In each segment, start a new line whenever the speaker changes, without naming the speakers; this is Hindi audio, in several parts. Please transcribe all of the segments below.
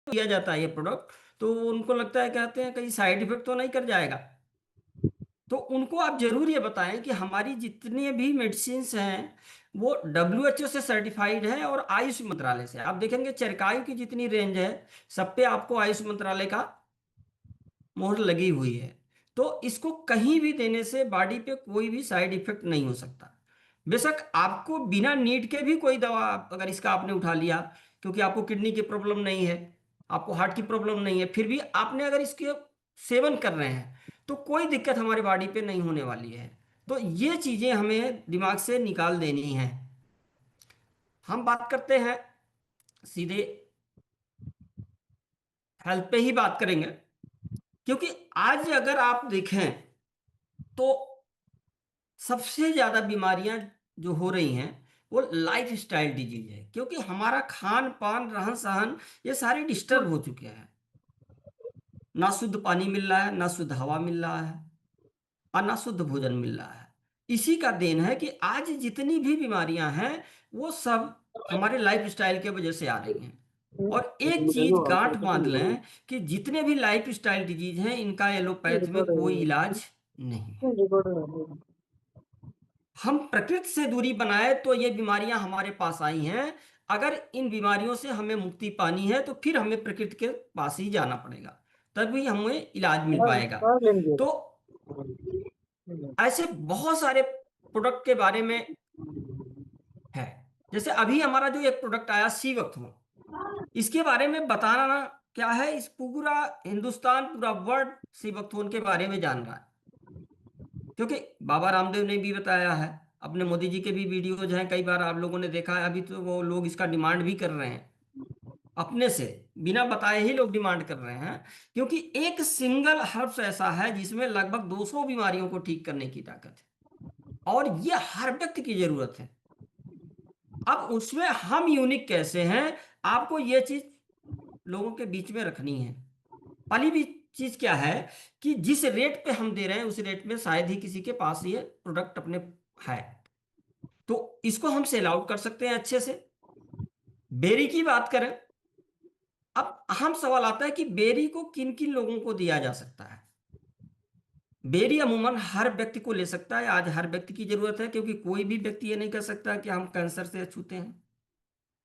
दिया जाता है ये प्रोडक्ट, तो उनको लगता है, कहते हैं कहीं साइड इफेक्ट तो नहीं कर जाएगा। तो उनको आप जरूर ये बताएं कि हमारी जितने भी मेडिसिन हैं वो WHO से सर्टिफाइड है और आयुष मंत्रालय से। आप देखेंगे चरकायु की जितनी रेंज है सब पे आपको आयुष मंत्रालय का मोहर लगी हुई है। तो इसको कहीं भी देने से बॉडी पे कोई भी साइड इफेक्ट नहीं हो सकता। बेशक आपको बिना नीड के भी कोई दवा अगर इसका आपने उठा लिया, क्योंकि आपको किडनी की प्रॉब्लम नहीं है, आपको हार्ट की प्रॉब्लम नहीं है, फिर भी आपने अगर इसके सेवन कर रहे हैं तो कोई दिक्कत हमारी बॉडी पे नहीं होने वाली है। तो ये चीजें हमें दिमाग से निकाल देनी है। हम बात करते हैं सीधे हेल्थ पे ही बात करेंगे, क्योंकि आज अगर आप देखें तो सबसे ज्यादा बीमारियां जो हो रही हैं वो लाइफ स्टाइल डिजीज है, क्योंकि हमारा खान पान रहन सहन ये सारे डिस्टर्ब हो चुके हैं। ना शुद्ध पानी मिल रहा है, ना शुद्ध हवा मिल रहा है, और ना शुद्ध भोजन मिल रहा है। इसी का देन है कि आज जितनी भी बीमारियां हैं वो सब हमारे लाइफ स्टाइल के वजह से आ रही हैं। और एक चीज गांठ बांध लें कि जितने भी लाइफ स्टाइल डिजीज हैं इनका एलोपैथ में कोई इलाज नहीं है। हम प्रकृति से दूरी बनाए तो ये बीमारियां हमारे पास आई हैं। अगर इन बीमारियों से हमें मुक्ति पानी है तो फिर हमें प्रकृति के पास ही जाना पड़ेगा, तभी हमें इलाज मिल पाएगा। तो ऐसे बहुत सारे प्रोडक्ट के बारे में है। जैसे अभी हमारा जो एक प्रोडक्ट आया सीवक्थो, इसके बारे में बताना क्या है, इस पूरा हिंदुस्तान पूरा वर्ल्ड सीवक्थोन के बारे में जान रहा है, क्योंकि बाबा रामदेव ने भी बताया है, अपने मोदी जी के भी वीडियोज हैं, कई बार आप लोगों ने देखा है। अभी तो वो लोग इसका डिमांड भी कर रहे हैं, अपने से बिना बताए ही लोग डिमांड कर रहे हैं, क्योंकि एक सिंगल हर्ब्स ऐसा है जिसमें लगभग 200 बीमारियों को ठीक करने की ताकत है, और ये हर व्यक्ति की जरूरत है। अब उसमें हम यूनिक कैसे हैं, आपको ये चीज लोगों के बीच में रखनी है। पहली भी चीज क्या है कि जिस रेट पे हम दे रहे हैं उस रेट में शायद ही किसी के पास ये प्रोडक्ट अपने है, तो इसको हम सेल आउट कर सकते हैं अच्छे से। बेरी की बात करें, अब अहम सवाल आता है कि बेरी को किन किन लोगों को दिया जा सकता है। बेरी अमूमन हर व्यक्ति को ले सकता है, आज हर व्यक्ति की जरूरत है, क्योंकि कोई भी व्यक्ति ये नहीं कर सकता कि हम कैंसर से अछूते हैं।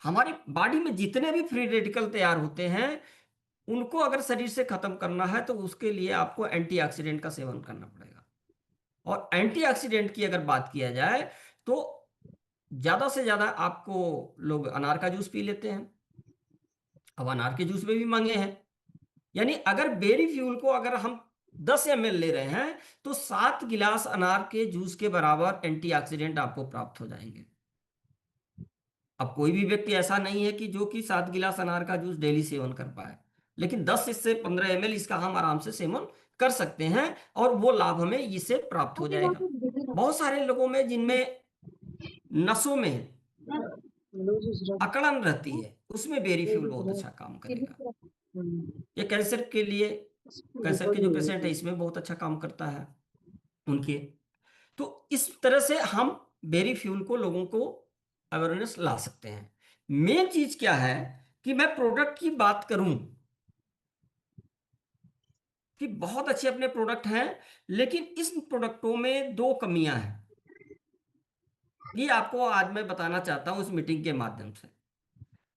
हमारी बॉडी में जितने भी फ्री रेडिकल तैयार होते हैं उनको अगर शरीर से खत्म करना है तो उसके लिए आपको एंटीऑक्सीडेंट का सेवन करना पड़ेगा। और एंटीऑक्सीडेंट की अगर बात किया जाए तो ज्यादा से ज्यादा आपको लोग अनार का जूस पी लेते हैं। अब अनार के जूस में भी महंगे हैं, यानी अगर बेरी फ्यूल को अगर हम 10 ml ले रहे हैं तो 7 गिलास अनार के जूस के बराबर एंटीऑक्सीडेंट आपको प्राप्त हो जाएंगे। अब कोई भी व्यक्ति ऐसा नहीं है कि जो कि 7 गिलास अनार का जूस डेली सेवन कर पाए, लेकिन 10 से 15 ml इसका हम आराम से सेवन कर सकते हैं, और वो लाभ हमें इससे प्राप्त हो जाएगा। बहुत सारे लोगों में जिनमें नसों में अकड़न रहती है उसमें बेरी फ्यूल बहुत अच्छा काम करेगा। ये कैंसर के लिए, कैंसर के जो पेशेंट है इसमें बहुत अच्छा काम करता है उनके। तो इस तरह से हम बेरी फ्यूल को लोगों को अवेयरनेस ला सकते हैं। मेन चीज क्या है कि मैं प्रोडक्ट की बात करूं कि बहुत अच्छे अपने प्रोडक्ट हैं, लेकिन इस प्रोडक्टों में दो कमियां हैं। ये आपको आज मैं बताना चाहता हूं इस मीटिंग के माध्यम से।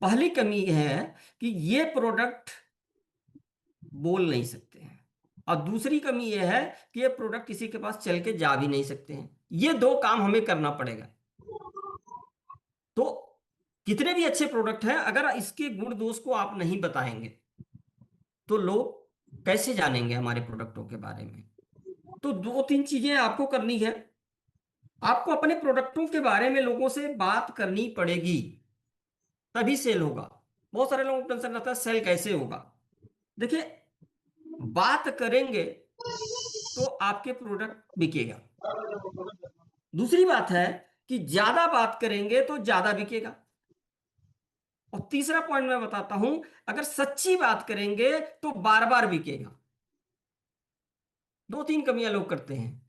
पहली कमी है कि ये प्रोडक्ट बोल नहीं सकते हैं, और दूसरी कमी यह है कि ये प्रोडक्ट किसी के पास चल के जा भी नहीं सकते हैं। ये दो काम हमें करना पड़ेगा। तो कितने भी अच्छे प्रोडक्ट हैं, अगर इसके गुण दोष को आप नहीं बताएंगे तो लोग कैसे जानेंगे हमारे प्रोडक्टों के बारे में। तो दो तीन चीजें आपको करनी है। आपको अपने प्रोडक्टों के बारे में लोगों से बात करनी पड़ेगी, तभी सेल होगा। बहुत सारे लोगों को टेंशन रहता है सेल कैसे होगा। देखिए, बात करेंगे तो आपके प्रोडक्ट बिकेगा। दूसरी बात है कि ज्यादा बात करेंगे तो ज्यादा बिकेगा। और तीसरा पॉइंट मैं बताता हूं, अगर सच्ची बात करेंगे तो बार बार बिकेगा। दो तीन कमियां लोग करते हैं।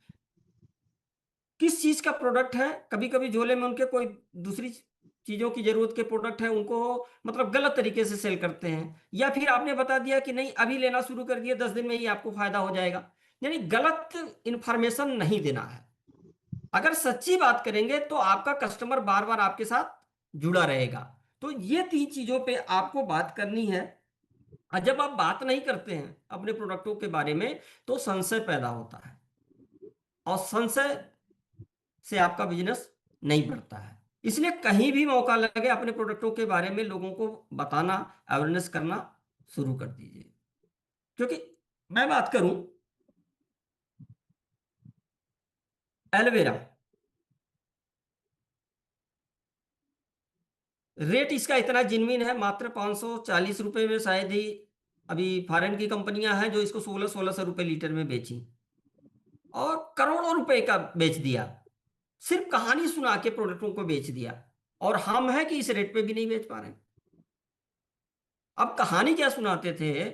किस चीज का प्रोडक्ट है, कभी कभी झोले में उनके कोई दूसरी चीज़ों की ज़रूरत के प्रोडक्ट हैं उनको मतलब गलत तरीके से सेल करते हैं, या फिर आपने बता दिया कि नहीं अभी लेना शुरू कर दिया 10 दिन में ही आपको फ़ायदा हो जाएगा। यानी गलत इन्फॉर्मेशन नहीं देना है। अगर सच्ची बात करेंगे तो आपका कस्टमर बार-बार आपके साथ जुड़ा रहेगा। तो ये 3 चीज़ों पे आपको बात करनी है। और जब आप बात नहीं करते हैं अपने प्रोडक्टों के बारे में तो संशय पैदा होता है, और संशय से आपका बिज़नेस नहीं बढ़ता है। इसलिए कहीं भी मौका लगे अपने प्रोडक्टों के बारे में लोगों को बताना, अवेयरनेस करना शुरू कर दीजिए। क्योंकि मैं बात करूँ एलोवेरा, रेट इसका इतना जेनुइन है, मात्र ₹540 में शायद ही अभी फॉरेन की कंपनियां हैं जो इसको 1600 रुपए लीटर में बेची, और करोड़ों रुपए का बेच दिया। सिर्फ कहानी सुना के प्रोडक्टों को बेच दिया, और हम हैं कि इस रेट पे भी नहीं बेच पा रहे हैं। अब कहानी क्या सुनाते थे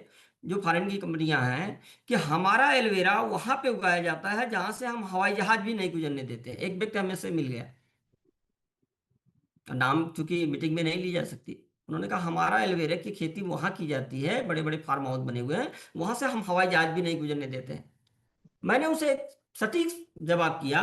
जो फॉरेन की कंपनियां हैं कि हमारा एलोवेरा वहां पे उगाया जाता है जहां से हम हवाई जहाज भी नहीं गुजरने देते हैं। एक व्यक्ति हमें से मिल गया, नाम चूंकि मीटिंग में नहीं ली जा सकती, उन्होंने कहा हमारा एलोवेरा की खेती वहां की जाती है, बड़े बड़े फार्म हाउस बने हुए हैं, वहां से हम हवाई जहाज भी नहीं गुजरने देते हैं। मैंने उसे एक सटीक जवाब किया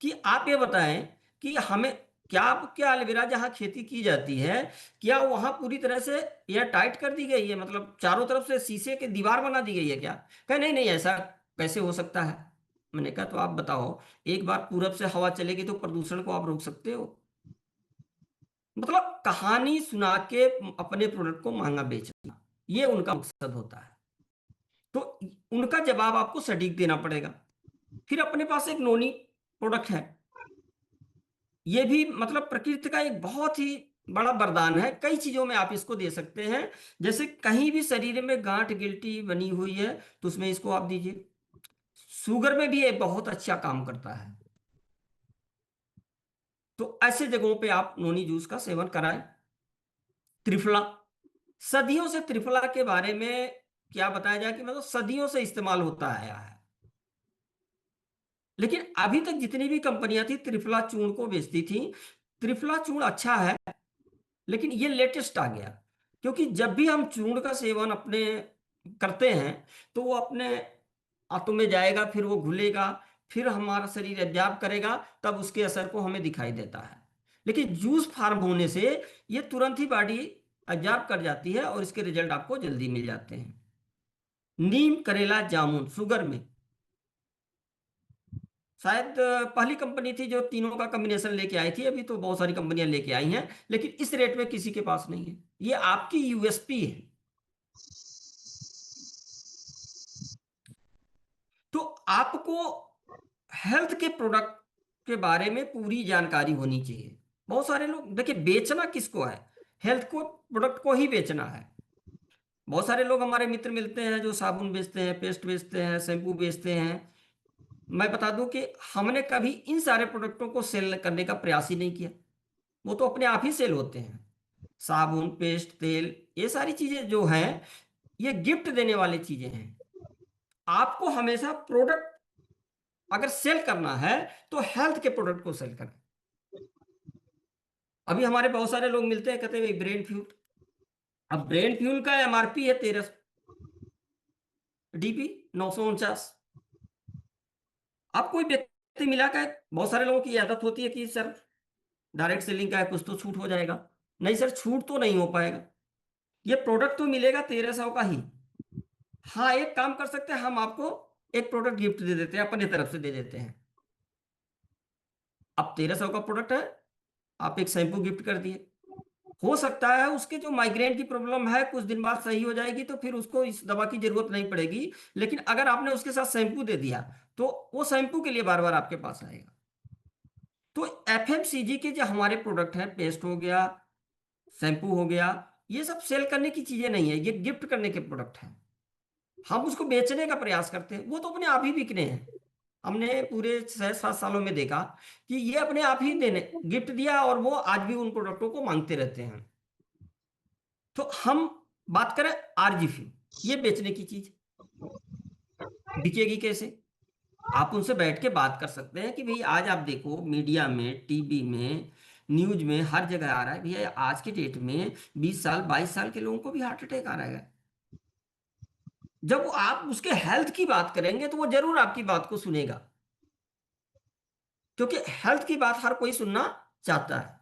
कि आप ये बताएं कि हमें क्या एलोवेरा जहां खेती की जाती है, क्या वहां पूरी तरह से यह टाइट कर दी गई है, मतलब चारों तरफ से शीशे की दीवार बना दी गई है क्या? कहा नहीं नहीं, ऐसा कैसे हो सकता है। मैंने कहा तो आप बताओ, एक बार पूरब से हवा चलेगी तो प्रदूषण को आप रोक सकते हो? मतलब कहानी सुना के अपने प्रोडक्ट को महंगा बेचना, ये उनका मकसद होता है। तो उनका जवाब आपको सटीक देना पड़ेगा। फिर अपने पास एक नोनी प्रोडक्ट है, ये भी मतलब प्रकृति का एक बहुत ही बड़ा वरदान है। कई चीजों में आप इसको दे सकते हैं। जैसे कहीं भी शरीर में गांठ गिल्टी बनी हुई है तो उसमें इसको आप दीजिए। शुगर में भी ये बहुत अच्छा काम करता है। तो ऐसे जगहों पे आप नोनी जूस का सेवन कराएं। त्रिफला, सदियों से त्रिफला के बारे में क्या बताया जाए कि मतलब सदियों से इस्तेमाल होता आया है, लेकिन अभी तक जितनी भी कंपनियां थी त्रिफला चूर्ण को बेचती थी। त्रिफला चूर्ण अच्छा है, लेकिन ये लेटेस्ट आ गया। क्योंकि जब भी हम चूर्ण का सेवन अपने करते हैं तो वो अपने आंतों में जाएगा, फिर वो घुलेगा, फिर हमारा शरीर एब्जॉर्ब करेगा, तब उसके असर को हमें दिखाई देता है। लेकिन जूस फार्म होने से ये तुरंत ही बॉडी एब्जॉर्ब कर जाती है और इसके रिजल्ट आपको जल्दी मिल जाते हैं। नीम करेला जामुन शुगर में शायद पहली कंपनी थी जो तीनों का कॉम्बिनेशन लेके आई थी। अभी तो बहुत सारी कंपनियां लेके आई हैं, लेकिन इस रेट में किसी के पास नहीं है। ये आपकी यूएसपी है। तो आपको हेल्थ के प्रोडक्ट के बारे में पूरी जानकारी होनी चाहिए। बहुत सारे लोग देखिए, बेचना किसको है? हेल्थ को प्रोडक्ट को ही बेचना है। बहुत सारे लोग हमारे मित्र मिलते हैं जो साबुन बेचते हैं, पेस्ट बेचते हैं, शैम्पू बेचते हैं। मैं बता दूं कि हमने कभी इन सारे प्रोडक्टों को सेल करने का प्रयास ही नहीं किया। वो तो अपने आप ही सेल होते हैं। साबुन, पेस्ट, तेल, ये सारी चीजें जो हैं ये गिफ्ट देने वाली चीजें हैं। आपको हमेशा प्रोडक्ट अगर सेल करना है तो हेल्थ के प्रोडक्ट को सेल करें। अभी हमारे बहुत सारे लोग मिलते हैं, कहते हैं ब्रेन फ्यूल। अब ब्रेन फ्यूल का एमआरपी है 1300, डीपी 949। अब कोई व्यक्ति मिला का है, बहुत सारे लोगों की आदत होती है कि सर डायरेक्ट सेलिंग का है, कुछ तो छूट हो जाएगा। नहीं सर, छूट तो नहीं हो पाएगा। ये प्रोडक्ट तो मिलेगा 1300 का ही। हाँ, एक काम कर सकते हैं, हम आपको एक प्रोडक्ट गिफ्ट दे देते हैं, अपने तरफ से दे देते हैं। अब 1300 का प्रोडक्ट है, आप एक शैम्पू गिफ्ट कर दिए। हो सकता है उसके जो माइग्रेन की प्रॉब्लम है कुछ दिन बाद सही हो जाएगी, तो फिर उसको इस दवा की जरूरत नहीं पड़ेगी। लेकिन अगर आपने उसके साथ शैम्पू दे दिया तो वो शैम्पू के लिए बार बार आपके पास आएगा। तो एफएमसीजी के जो हमारे प्रोडक्ट हैं, पेस्ट हो गया, शैम्पू हो गया, ये सब सेल करने की चीजें नहीं है, ये गिफ्ट करने के प्रोडक्ट हैं। हम उसको बेचने का प्रयास करते हैं, वो तो अपने आप ही बिकने हैं। हमने पूरे 6-7 सालों में देखा कि ये अपने आप ही देने गिफ्ट दिया, और वो आज भी उन प्रोडक्टों को मांगते रहते हैं। तो हम बात करें आरजीफी, ये बेचने की चीज बिकेगी कैसे? आप उनसे बैठ के बात कर सकते हैं कि भाई आज आप देखो मीडिया में, टीवी में न्यूज में हर जगह आ रहा है भैया, आज के डेट में 20 साल 22 साल के लोगों को भी हार्ट अटैक आ रहा है। जब आप उसके हेल्थ की बात करेंगे तो वो जरूर आपकी बात को सुनेगा, क्योंकि हेल्थ की बात हर कोई सुनना चाहता है।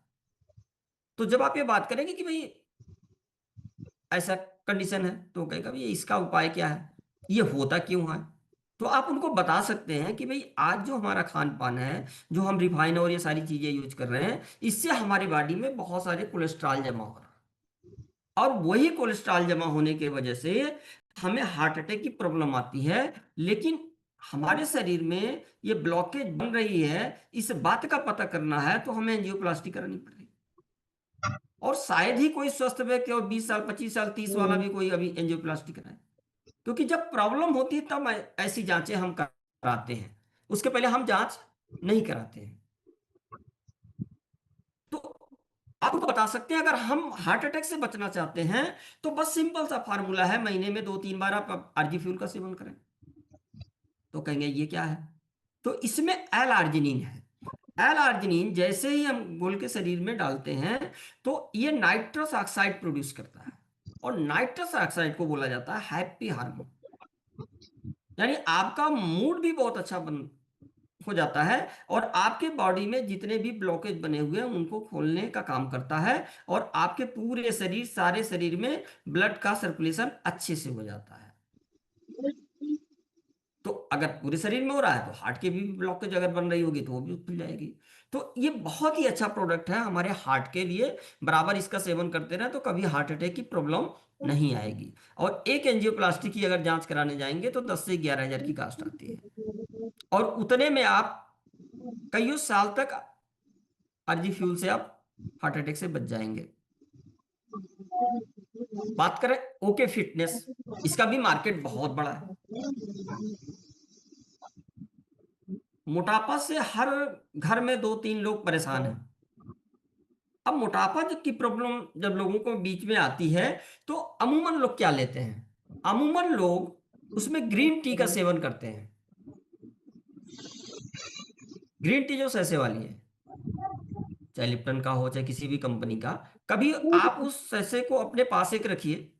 तो जब आप ये बात करेंगे कि भाई ऐसा कंडीशन है, तो कहेगा भाई इसका उपाय क्या है, ये होता क्यों है। तो आप उनको बता सकते हैं कि भाई आज जो हमारा खान पान है, जो हम रिफाइन और ये सारी चीजें यूज कर रहे हैं, इससे हमारी बॉडी में बहुत सारे कोलेस्ट्रॉल जमा हो रहा है, और वही कोलेस्ट्रॉल जमा होने की वजह से हमें हार्ट अटैक की प्रॉब्लम आती है। लेकिन हमारे शरीर में ये ब्लॉकेज बन रही है, इस बात का पता करना है तो हमें एंजियोप्लास्टी करानी पड़ेगी। और शायद ही कोई स्वस्थ व्यक्ति और 20 साल 25 साल 30 वाला भी कोई अभी एंजियोप्लास्टी कराए, क्योंकि जब प्रॉब्लम होती है तब ऐसी जांचें हम कराते हैं, उसके पहले हम जांच नहीं कराते हैं। तो आप उनको बता सकते हैं, अगर हम हार्ट अटैक से बचना चाहते हैं तो बस सिंपल सा फार्मूला है, महीने में 2-3 बार आप आरजी फ्यूल का सेवन करें। तो कहेंगे ये क्या है, तो इसमें एल आर्जिनिन है। एल आर्जिनिन जैसे ही हम घोल के शरीर में डालते हैं तो ये नाइट्रस ऑक्साइड प्रोड्यूस करता है, और नाइट्रस ऑक्साइड को बोला जाता है हैप्पी हार्मोन। यानी आपका मूड भी बहुत अच्छा बन हो जाता है, और आपके बॉडी में जितने भी ब्लॉकेज बने हुए हैं उनको खोलने का काम करता है, और आपके पूरे शरीर सारे शरीर में ब्लड का सर्कुलेशन अच्छे से हो जाता है। तो अगर पूरे शरीर में हो रहा है तो हार्ट की भी ब्लॉकेज अगर बन रही होगी तो वो भी खुल जाएगी। तो ये बहुत ही अच्छा प्रोडक्ट है हमारे हार्ट के लिए, बराबर इसका सेवन करते रहे तो कभी हार्ट अटैक की प्रॉब्लम नहीं आएगी। और एक एंजियोप्लास्टी की अगर जांच कराने जाएंगे तो 10 से 11 हजार की कास्ट आती है, और उतने में आप कई साल तक आरजी फ्यूल से आप हार्ट अटैक से बच जाएंगे। बात करें ओके फिटनेस, इसका भी मार्केट बहुत बड़ा है। मोटापा से हर घर में 2-3 लोग परेशान हैं। अब मोटापा की प्रॉब्लम जब लोगों को बीच में आती है तो अमूमन लोग क्या लेते हैं, अमूमन लोग उसमें ग्रीन टी का सेवन करते हैं। ग्रीन टी जो सैसे वाली है, चाहे लिप्टन का हो चाहे किसी भी कंपनी का, कभी आप उस सैसे को अपने पास एक रखिए,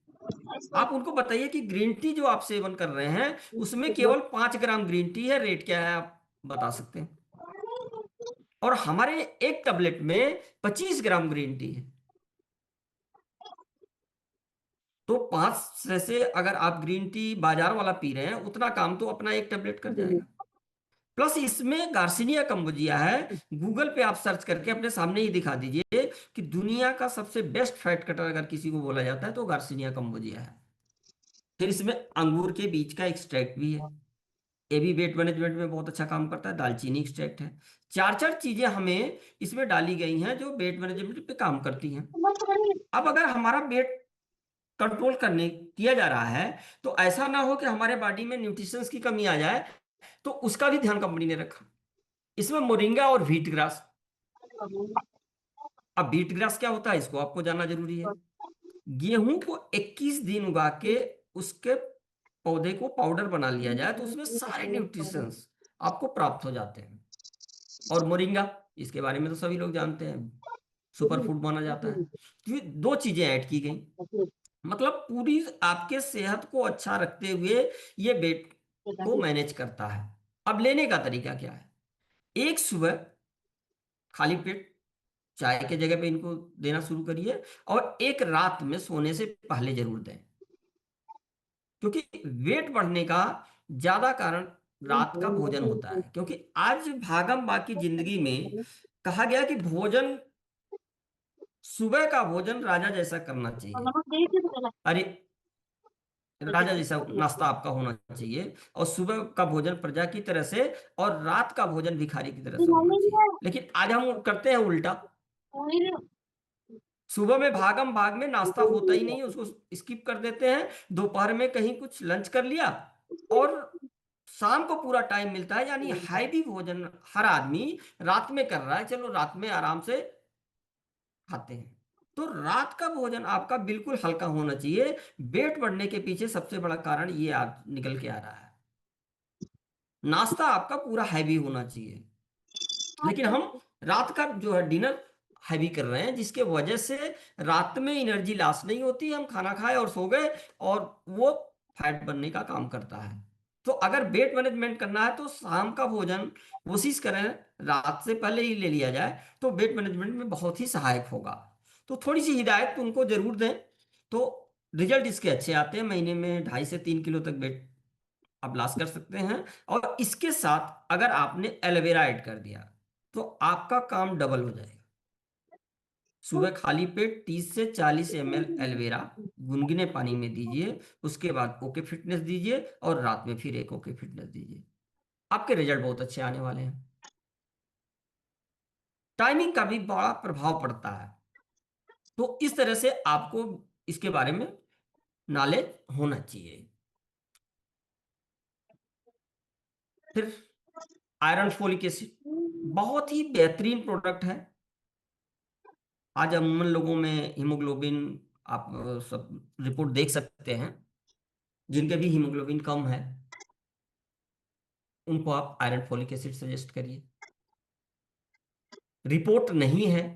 आप उनको बताइए कि ग्रीन टी जो आप सेवन कर रहे हैं उसमें केवल 5 ग्राम ग्रीन टी है, रेट क्या है आप बता सकते हैं। और हमारे एक टैबलेट में 25 ग्राम ग्रीन टी है, तो 5 से अगर आप ग्रीन टी बाजार वाला पी रहे हैं उतना काम तो अपना एक टैबलेट कर जाएगा। प्लस इसमें गार्सिनिया कंबोजिया है, गूगल पे आप सर्च करके अपने सामने ही दिखा दीजिए कि दुनिया का सबसे बेस्ट फैट कटर अगर किसी को बोला जाता है तो गार्सिनिया कंबोजिया है। फिर इसमें अंगूर के बीज का एक्सट्रैक्ट भी है, ये भी वेट मैनेजमेंट में बहुत अच्छा काम करता है। दालचीनी एक्सट्रैक्ट है। 4-4 चीजें हमें इसमें डाली गई हैं जो वेट मैनेजमेंट पे काम करती हैं। अब अगर हमारा वेट कंट्रोल करने किया जा रहा है तो ऐसा ना हो कि हमारे बॉडी में न्यूट्रिशंस की कमी आ जाए, तो उसका भी ध्यान कंपनी ने रखा। इसमें मोरिंगा और व्हीट ग्रास, अब व्हीट ग्रास क्या होता है इसको आपको जानना जरूरी है। गेहूं को 21 दिन उगा के उसके पौधे को पाउडर बना लिया जाए तो उसमें सारे न्यूट्रिशंस आपको प्राप्त हो जाते हैं। और मोरिंगा, इसके बारे में तो सभी लोग जानते हैं, सुपर फूड माना जाता है। तो ये 2 चीजें ऐड की गई, मतलब पूरी आपके सेहत को अच्छा रखते हुए ये वेट को मैनेज करता है। अब लेने का तरीका क्या है, एक सुबह खाली पेट चाय के जगह पे इनको देना शुरू करिए, और एक रात में सोने से पहले जरूर दें, क्योंकि वेट बढ़ने का ज्यादा कारण रात का भोजन होता है। क्योंकि आज भागम बाकी जिंदगी में कहा गया कि भोजन, सुबह का भोजन राजा जैसा करना चाहिए। अरे राजा जैसा नाश्ता आपका होना चाहिए, और सुबह का भोजन प्रजा की तरह से, और रात का भोजन भिखारी की तरह से होना चाहिए। लेकिन आज हम करते हैं उल्टा, सुबह में भागम भाग में नाश्ता होता ही नहीं, उसको स्किप कर देते हैं, दोपहर में कहीं कुछ लंच कर लिया, और शाम को पूरा टाइम मिलता है, यानी हैवी भोजन हर आदमी रात में कर रहा है, चलो रात में आराम से खाते हैं। तो रात का भोजन आपका बिल्कुल हल्का होना चाहिए। वेट बढ़ने के पीछे सबसे बड़ा कारण ये निकल के आ रहा है, नाश्ता आपका पूरा हैवी होना चाहिए। लेकिन हम रात का जो है डिनर हैवी कर रहे हैं, जिसके वजह से रात में एनर्जी लॉस नहीं होती, हम खाना खाए और सो गए, और वो फैट बनने का काम करता है। तो अगर वेट मैनेजमेंट करना है तो शाम का भोजन कोशिश करें रात से पहले ही ले लिया जाए, तो वेट मैनेजमेंट में बहुत ही सहायक होगा। तो थोड़ी सी हिदायत उनको जरूर दें, तो रिजल्ट इसके अच्छे आते हैं। महीने में 2.5 से 3 किलो तक वेट आप लॉस कर सकते हैं। और इसके साथ अगर आपने एलोवेरा ऐड कर दिया तो आपका काम डबल हो जाएगा। सुबह खाली पेट 30 से 40 ml एलोवेरा गुनगुने पानी में दीजिए, उसके बाद ओके फिटनेस दीजिए, और रात में फिर एक ओके फिटनेस दीजिए। आपके रिजल्ट बहुत अच्छे आने वाले हैं। टाइमिंग का भी बड़ा प्रभाव पड़ता है, तो इस तरह से आपको इसके बारे में नॉलेज होना चाहिए। फिर आयरन फोलिक एसिड बहुत ही बेहतरीन प्रोडक्ट है। आज अमूमन लोगों में हीमोग्लोबिन, आप सब रिपोर्ट देख सकते हैं, जिनके भी हीमोग्लोबिन कम है उनको आप आयरन फोलिक एसिड सजेस्ट करिए। रिपोर्ट नहीं है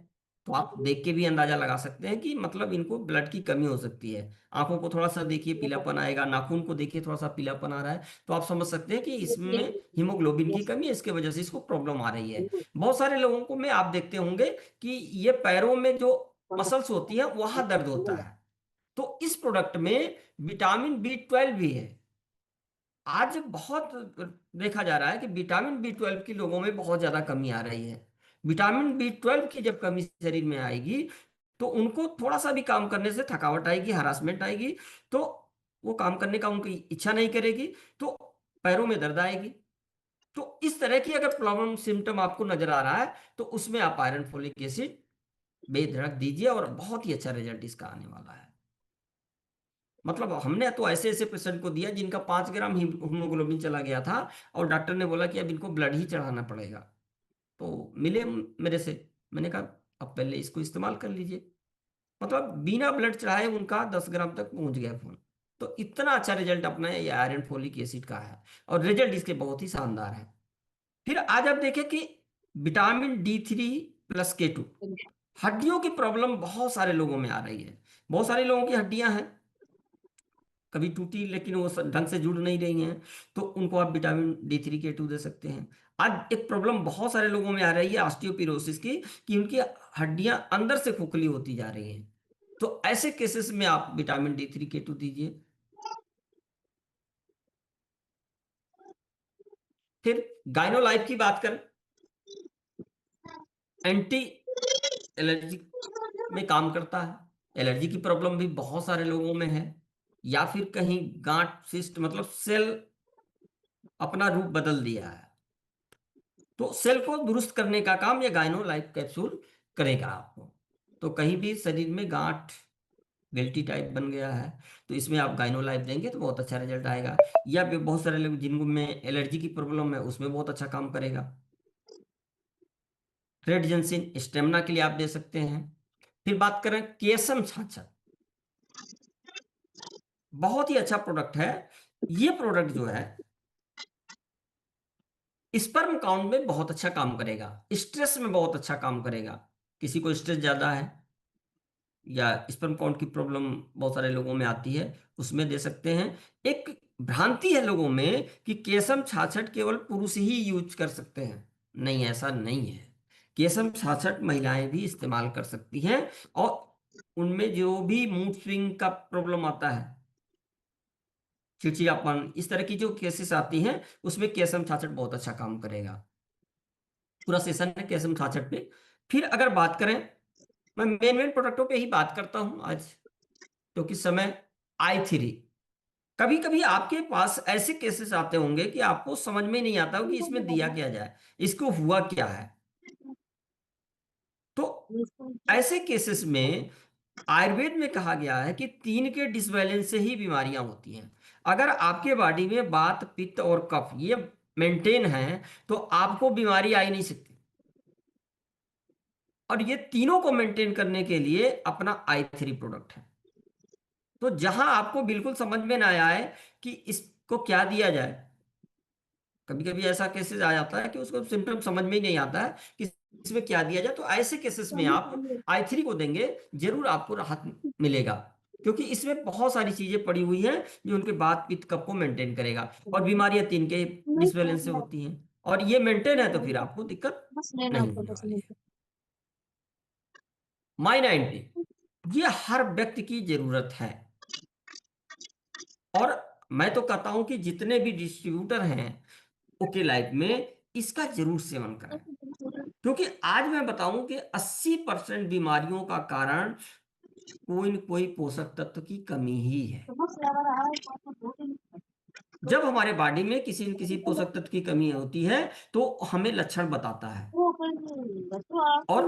तो आप देख के भी अंदाजा लगा सकते हैं कि मतलब इनको ब्लड की कमी हो सकती है। आंखों को थोड़ा सा देखिए पीलापन आएगा, नाखून को देखिए थोड़ा सा पीलापन आ रहा है, तो आप समझ सकते हैं कि इसमें हीमोग्लोबिन की कमी है, इसके वजह से इसको प्रॉब्लम आ रही है। बहुत सारे लोगों को में आप देखते होंगे कि ये पैरों में जो मसल्स होती है वहां दर्द होता है, तो इस प्रोडक्ट में विटामिन B12 भी है। आज बहुत देखा जा रहा है कि विटामिन B12 की लोगों में बहुत ज्यादा कमी आ रही है। विटामिन B12 की जब कमी शरीर में आएगी तो उनको थोड़ा सा भी काम करने से थकावट आएगी, हरासमेंट आएगी, तो वो काम करने का उनकी इच्छा नहीं करेगी, तो पैरों में दर्द आएगी। तो इस तरह की अगर प्रॉब्लम सिम्टम आपको नजर आ रहा है तो उसमें आप आयरन फोलिक एसिड बेधड़क दीजिए, और बहुत ही अच्छा रिजल्ट इसका आने वाला है। मतलब हमने तो ऐसे ऐसे पेशेंट को दिया जिनका 5 ग्राम हीमोग्लोबिन चला गया था, और डॉक्टर ने बोला कि अब इनको ब्लड ही चढ़ाना पड़ेगा। तो मिले मेरे से, मैंने कहा अब पहले इसको इस्तेमाल कर लीजिए। मतलब बिना ब्लड चढ़ाए उनका 10 ग्राम तक पहुंच गया खून। तो इतना अच्छा रिजल्ट अपना ये आयरन फोलिक एसिड का है, और रिजल्ट इसके बहुत ही शानदार है। फिर आज आप देखें कि विटामिन D3 + K2, हड्डियों की प्रॉब्लम बहुत सारे लोगों में आ रही है। बहुत सारे लोगों की हड्डियां हैं कभी टूटी लेकिन वो ढंग से जुड़ नहीं रही हैं, तो उनको आप विटामिन D3 K2 दे सकते हैं। आज एक प्रॉब्लम बहुत सारे लोगों में आ रही है ऑस्टियोपोरोसिस की, कि उनकी हड्डियां अंदर से खोखली होती जा रही हैं, तो ऐसे केसेस में आप विटामिन D3 K2 दीजिए। फिर गाइनोलाइफ की बात करें, एंटी एलर्जी में काम करता है। एलर्जी की प्रॉब्लम भी बहुत सारे लोगों में है, या फिर कहीं गांठ सिस्ट मतलब सेल अपना रूप बदल दिया है, तो सेल को दुरुस्त करने का काम ये गाइनो लाइफ कैप्सूल करेगा आपको। तो कहीं भी शरीर में गांठ गिल्टी टाइप बन गया है तो इसमें आप गाइनो लाइफ देंगे तो बहुत अच्छा रिजल्ट आएगा। या फिर बहुत सारे लोग जिनमें एलर्जी की प्रॉब्लम है उसमें बहुत अच्छा काम करेगा। रेड जेंसिन स्टेमिना के लिए आप दे सकते हैं। फिर बात करें केसम छाछा, बहुत ही अच्छा प्रोडक्ट है। ये प्रोडक्ट जो है स्पर्म काउंट में बहुत अच्छा काम करेगा, स्ट्रेस में बहुत अच्छा काम करेगा। किसी को स्ट्रेस ज्यादा है या स्पर्म काउंट की प्रॉब्लम बहुत सारे लोगों में आती है, उसमें दे सकते हैं। एक भ्रांति है लोगों में कि केसम छाछट केवल पुरुष ही यूज कर सकते हैं, नहीं ऐसा नहीं है। केसम छाछट महिलाएं भी इस्तेमाल कर सकती हैं, और उनमें जो भी मूड स्विंग का प्रॉब्लम आता है, चिड़चिड़ापन, इस तरह की जो केसेस आती हैं उसमें केसम छाछट बहुत अच्छा काम करेगा। पूरा सेशन है केसम छाछट पे। फिर अगर बात करें, मैं मेन मेन प्रोडक्टों पे ही बात करता हूं आज क्योंकि समय। I3, कभी कभी आपके पास ऐसे केसेस आते होंगे कि आपको समझ में नहीं आता हो कि इसमें दिया क्या जाए, इसको हुआ क्या है। तो ऐसे केसेस में आयुर्वेद में कहा गया है कि 3 के डिसबैलेंस से ही बीमारियां होती हैं। अगर आपके बॉडी में वात पित्त और कफ ये मेंटेन है तो आपको बीमारी आ ही नहीं सकती। और ये तीनों को मेंटेन करने के लिए अपना I3 प्रोडक्ट है। तो जहां आपको बिल्कुल समझ में ना आए कि इसको क्या दिया जाए, कभी कभी ऐसा केसेस आ जाता है कि उसको सिम्टम समझ में ही नहीं आता है कि इसमें क्या दिया जाए, तो ऐसे केसेस में आप I3 को देंगे, जरूर आपको राहत मिलेगा, क्योंकि इसमें बहुत सारी चीजें पड़ी हुई हैं जो उनके बात पित्त कफ को मेंटेन करेगा। और बीमारियां 3 के डिसबैलेंस से होती हैं, और ये मेंटेन है तो फिर आपको दिक्कत नहीं होने वाली है। माई 90 ये हर व्यक्ति की जरूरत है, और मैं तो कहता हूं कि जितने भी डिस्ट्रीब्यूटर हैं ओके लाइफ में, इसका जरूर सेवन करें, क्योंकि आज मैं बताऊं कि 80% बीमारियों का कारण कोई न कोई पोषक तत्व की कमी ही है। जब हमारे बॉडी में किसी न किसी पोषक तत्व की कमी होती है तो हमें लक्षण बताता है, और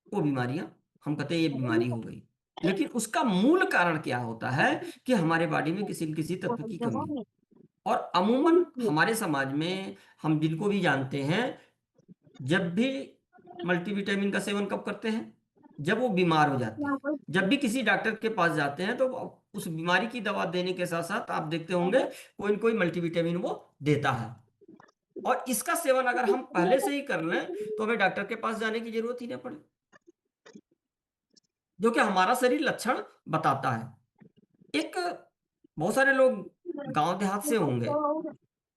वो बीमारियां, हम कहते हैं ये बीमारी हो गई, लेकिन उसका मूल कारण क्या होता है कि हमारे बॉडी में किसी न किसी तत्व की कमी है। और अमूमन हमारे समाज में हम जिनको भी जानते हैं, जब भी मल्टीविटामिन का सेवन कब करते हैं, जब वो बीमार हो जाते हैं। जब भी किसी डॉक्टर के पास जाते हैं तो उस बीमारी की दवा देने के साथ साथ आप देखते होंगे कोई न कोई मल्टीविटामिन वो देता है, और इसका सेवन अगर हम पहले से ही कर लें तो हमें डॉक्टर के पास जाने की जरूरत ही ना पड़े, जो कि हमारा शरीर लक्षण बताता है। एक बहुत सारे लोग गांव देहात से होंगे,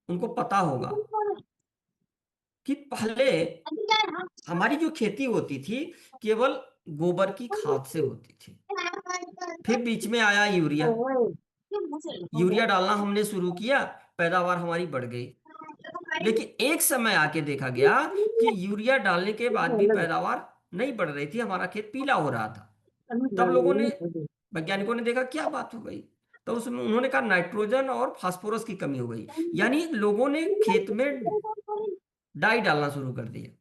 उनको पता होगा कि पहले हमारी जो खेती होती थी केवल गोबर की खाद से होती थी, फिर बीच में आया यूरिया, यूरिया डालना हमने शुरू किया, पैदावार हमारी बढ़ गई। लेकिन एक समय आके देखा गया कि यूरिया डालने के बाद भी पैदावार नहीं बढ़ रही थी, हमारा खेत पीला हो रहा था। तब लोगों ने, वैज्ञानिकों ने देखा क्या बात हो गई, तो उसमें उन्होंने कहा नाइट्रोजन और फास्फोरस की कमी हो गई, यानी लोगों ने खेत में डाई डालना शुरू कर दिया,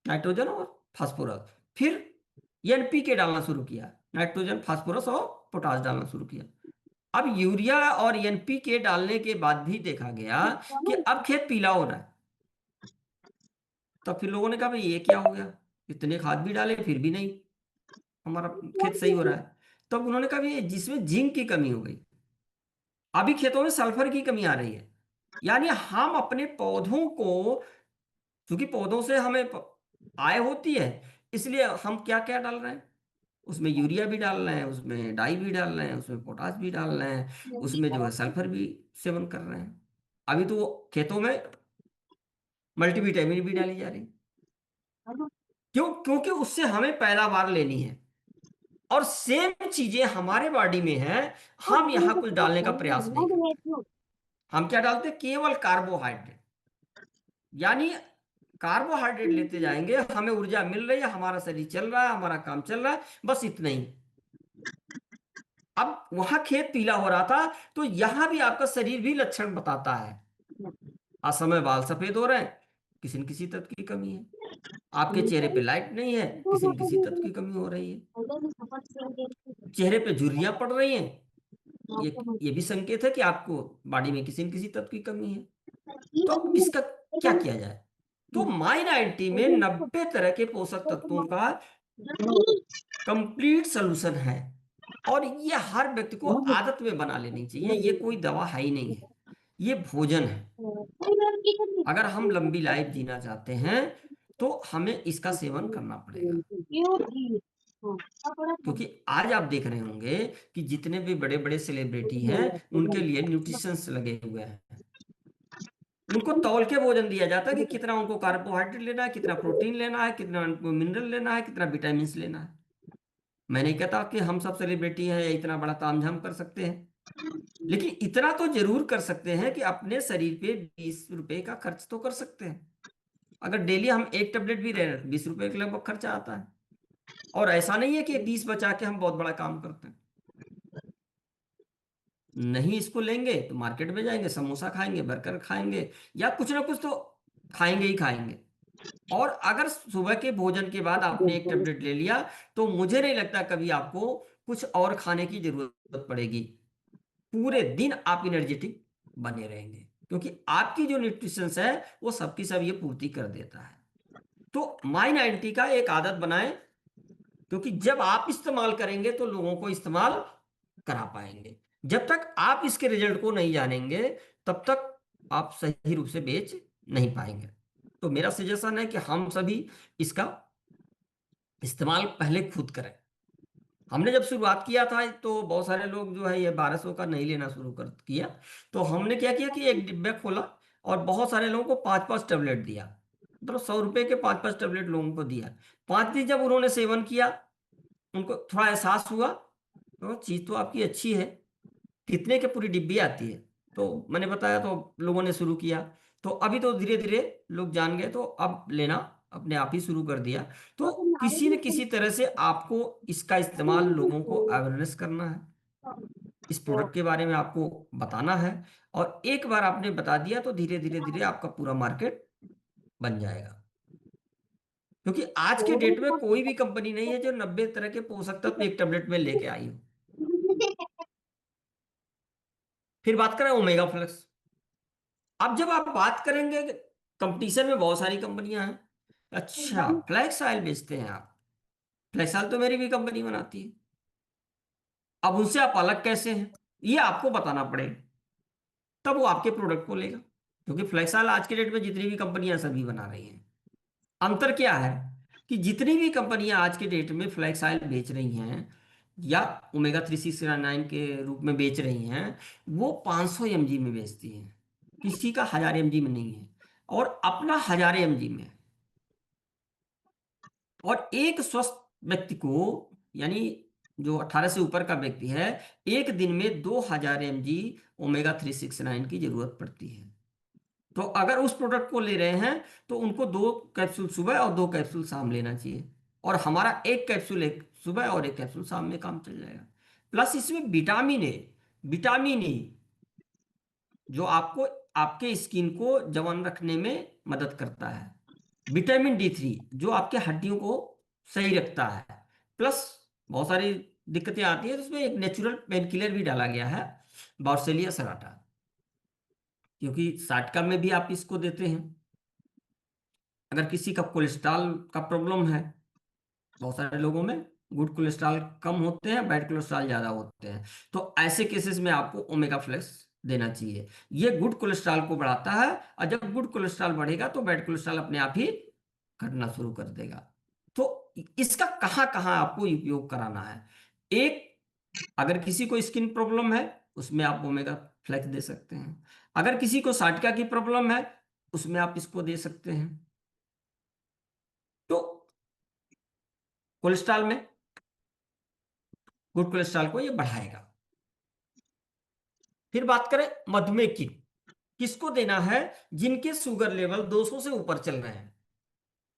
नाइट्रोजन और फास्फोरस। फिर NPK डालना शुरू किया, नाइट्रोजन फास्फोरस और पोटास डालना शुरू किया। अब यूरिया और NPK डालने के बाद भी देखा गया कि अब खेत पीला हो रहा है। तब फिर लोगों ने कहा भाई ये क्या हो गया, इतने खाद भी डाले फिर भी नहीं हमारा खेत सही हो रहा है। तब उन्होंने कहा भाई जिसमें जिंक की कमी हो गई, अभी खेतों में सल्फर की कमी आ रही है, यानी हम अपने पौधों को, क्योंकि पौधों से हमें आय होती है, इसलिए हम क्या क्या डाल रहे हैं, उसमें यूरिया भी डाल रहे हैं, उसमें डाई भी डाल रहे हैं, उसमें पोटास भी डाल रहे हैं, उसमें जो है सल्फर भी सेवन कर रहे हैं। अभी तो खेतों में मल्टीविटामिन भी डाली जा रही, क्यों? क्योंकि उससे हमें पैदावार लेनी है, और सेम चीजें हमारे बॉडी में है, हम यहां कुछ डालने का प्रयास नहीं करते। हम क्या डालते हैं, केवल कार्बोहाइड्रेट, यानी कार्बोहाइड्रेट लेते जाएंगे, हमें ऊर्जा मिल रही है, हमारा शरीर चल रहा है, हमारा काम चल रहा है, बस इतना ही। अब वहां खेत पीला हो रहा था, तो यहां भी आपका शरीर भी लक्षण बताता है, असमय बाल सफेद हो रहे हैं, किसी न किसी तत्व की कमी है, आपके चेहरे पे लाइट नहीं है, किसी न किसी तत्व की कमी हो रही है, चेहरे पे झुर्रियां पड़ रही हैं, ये भी संकेत है कि आपको बॉडी में किसी न किसी तत्व की कमी है। तो अब इसका क्या किया जाए? तो माई 90 में 90 तरह के पोषक तत्वों का कंप्लीट सॉल्यूशन है, और ये हर व्यक्ति को आदत में बना लेनी चाहिए। ये कोई दवा है ही नहीं है, ये भोजन है। अगर हम लंबी लाइफ जीना चाहते हैं तो हमें इसका सेवन करना पड़ेगा, क्योंकि आज आप देख रहे होंगे कि जितने भी बड़े बड़े सेलिब्रिटी हैं उनके लिए न्यूट्रिशंस लगे हुए हैं, उनको तौल के भोजन दिया जाता है कि कितना उनको कार्बोहाइड्रेट लेना है, कितना प्रोटीन लेना है, कितना उनको मिनरल लेना है, कितना विटामिन लेना है। मैं नहीं कहता कि हम सब सेलिब्रिटी हैं या इतना बड़ा तामझाम कर सकते हैं, लेकिन इतना तो जरूर कर सकते हैं कि अपने शरीर पे 20 रुपए का खर्च तो कर सकते हैं। अगर डेली हम एक टेबलेट भी ले रहे हैं 20 रुपए के लगभग खर्चा आता है, और ऐसा नहीं है कि 20 बचा के हम बहुत बड़ा काम करते हैं। नहीं इसको लेंगे तो मार्केट में जाएंगे, समोसा खाएंगे, बर्गर खाएंगे, या कुछ ना कुछ तो खाएंगे ही खाएंगे। और अगर सुबह के भोजन के बाद आपने एक टेबलेट ले लिया तो मुझे नहीं लगता कभी आपको कुछ और खाने की जरूरत पड़ेगी, पूरे दिन आप एनर्जेटिक बने रहेंगे, क्योंकि आपकी जो न्यूट्रिशंस है वो सबकी सब ये पूर्ति कर देता है। तो माई 90 का एक आदत बनाएं, क्योंकि जब आप इस्तेमाल करेंगे तो लोगों को इस्तेमाल करा पाएंगे। जब तक आप इसके रिजल्ट को नहीं जानेंगे तब तक आप सही रूप से बेच नहीं पाएंगे। तो मेरा सजेशन है कि हम सभी इसका इस्तेमाल पहले खुद करें। हमने जब शुरुआत किया था तो बहुत सारे लोग जो है ये 1200 का नहीं लेना शुरू कर किया। तो हमने क्या किया कि एक डिब्बा खोला और बहुत सारे लोगों को 5-5 टैबलेट दिया, मतलब 100 रुपए के 5-5 टैबलेट लोगों को दिया। 5 दिन जब उन्होंने सेवन किया, उनको थोड़ा एहसास हुआ तो चीज़ तो आपकी अच्छी है, कितने के पूरी डिब्बी आती है। तो मैंने बताया तो लोगों ने शुरू किया। तो अभी तो धीरे धीरे लोग जान गए, तो अब लेना अपने आप ही शुरू कर दिया। तो किसी न किसी तरह से आपको इसका इस्तेमाल लोगों को अवेयरनेस करना है, इस प्रोडक्ट के बारे में आपको बताना है। और एक बार आपने बता दिया तो धीरे धीरे धीरे आपका पूरा मार्केट बन जाएगा। क्योंकि आज के डेट में कोई भी कंपनी नहीं है जो 90 तरह के पोषक तत्व एक टेबलेट में लेके आई हो। फिर बात करें ओमेगा फ्लेक्स। अब जब आप बात करेंगे, कंपटीशन में बहुत सारी कंपनियां हैं। अच्छा, फ्लैक्स ऑयल बेचते हैं आप? फ्लैक्स ऑयल तो मेरी भी कंपनी बनाती है। अब उनसे आप अलग कैसे हैं, ये आपको बताना पड़ेगा, तब वो आपके प्रोडक्ट को लेगा। क्योंकि फ्लैक्स ऑयल आज के डेट में जितनी भी कंपनियां सभी बना रही हैं। अंतर क्या है कि जितनी भी कंपनियां आज के डेट में फ्लैक्स ऑयल बेच रही हैं या ओमेगा 369 के रूप में बेच रही हैं, वो 500 mg में बेचती हैं, किसी का 1000 mg में नहीं है, और अपना 1000 mg में है। और एक स्वस्थ व्यक्ति को, यानी जो 18 से ऊपर का व्यक्ति है, एक दिन में 2000 mg ओमेगा 369 की जरूरत पड़ती है। तो अगर उस प्रोडक्ट को ले रहे हैं तो उनको 2 कैप्सूल सुबह और 2 कैप्सूल शाम लेना चाहिए, और हमारा एक कैप्सूल एक सुबह और एक कैप्सूल शाम में काम चल जाएगा। प्लस इसमें विटामिन ए जो आपको आपके स्किन को जवान रखने में मदद करता है। विटामिन D3 जो आपके हड्डियों को सही रखता है। प्लस बहुत सारी दिक्कतें आती है, तो उसमें एक नेचुरल पेन किलर भी डाला गया है, बॉर्सेलिया सराटा, क्योंकि साटका में भी आप इसको देते हैं। अगर किसी का कोलेस्ट्रॉल का प्रॉब्लम है, बहुत सारे लोगों में गुड कोलेस्ट्रॉल कम होते हैं, बैड कोलेस्ट्रॉल ज्यादा होते हैं, तो ऐसे केसेस में आपको ओमेगा फ्लेक्स देना चाहिए। ये गुड कोलेस्ट्रॉल को बढ़ाता है, और जब गुड कोलेस्ट्रॉल बढ़ेगा तो बैड कोलेस्ट्रॉल अपने आप ही घटना शुरू कर देगा। तो इसका कहाँ कहाँ आपको उपयोग कराना है? एक, अगर किसी को स्किन प्रॉब्लम है उसमें आप ओमेगा फ्लेक्स दे सकते हैं। अगर किसी को साटका की प्रॉब्लम है उसमें आप इसको दे सकते हैं। तो कोलेस्ट्रॉल में गुड कोलेस्ट्रॉल को ये बढ़ाएगा। फिर बात करें मधुमेह की, किसको देना है? जिनके शुगर लेवल 200 से ऊपर चल रहे हैं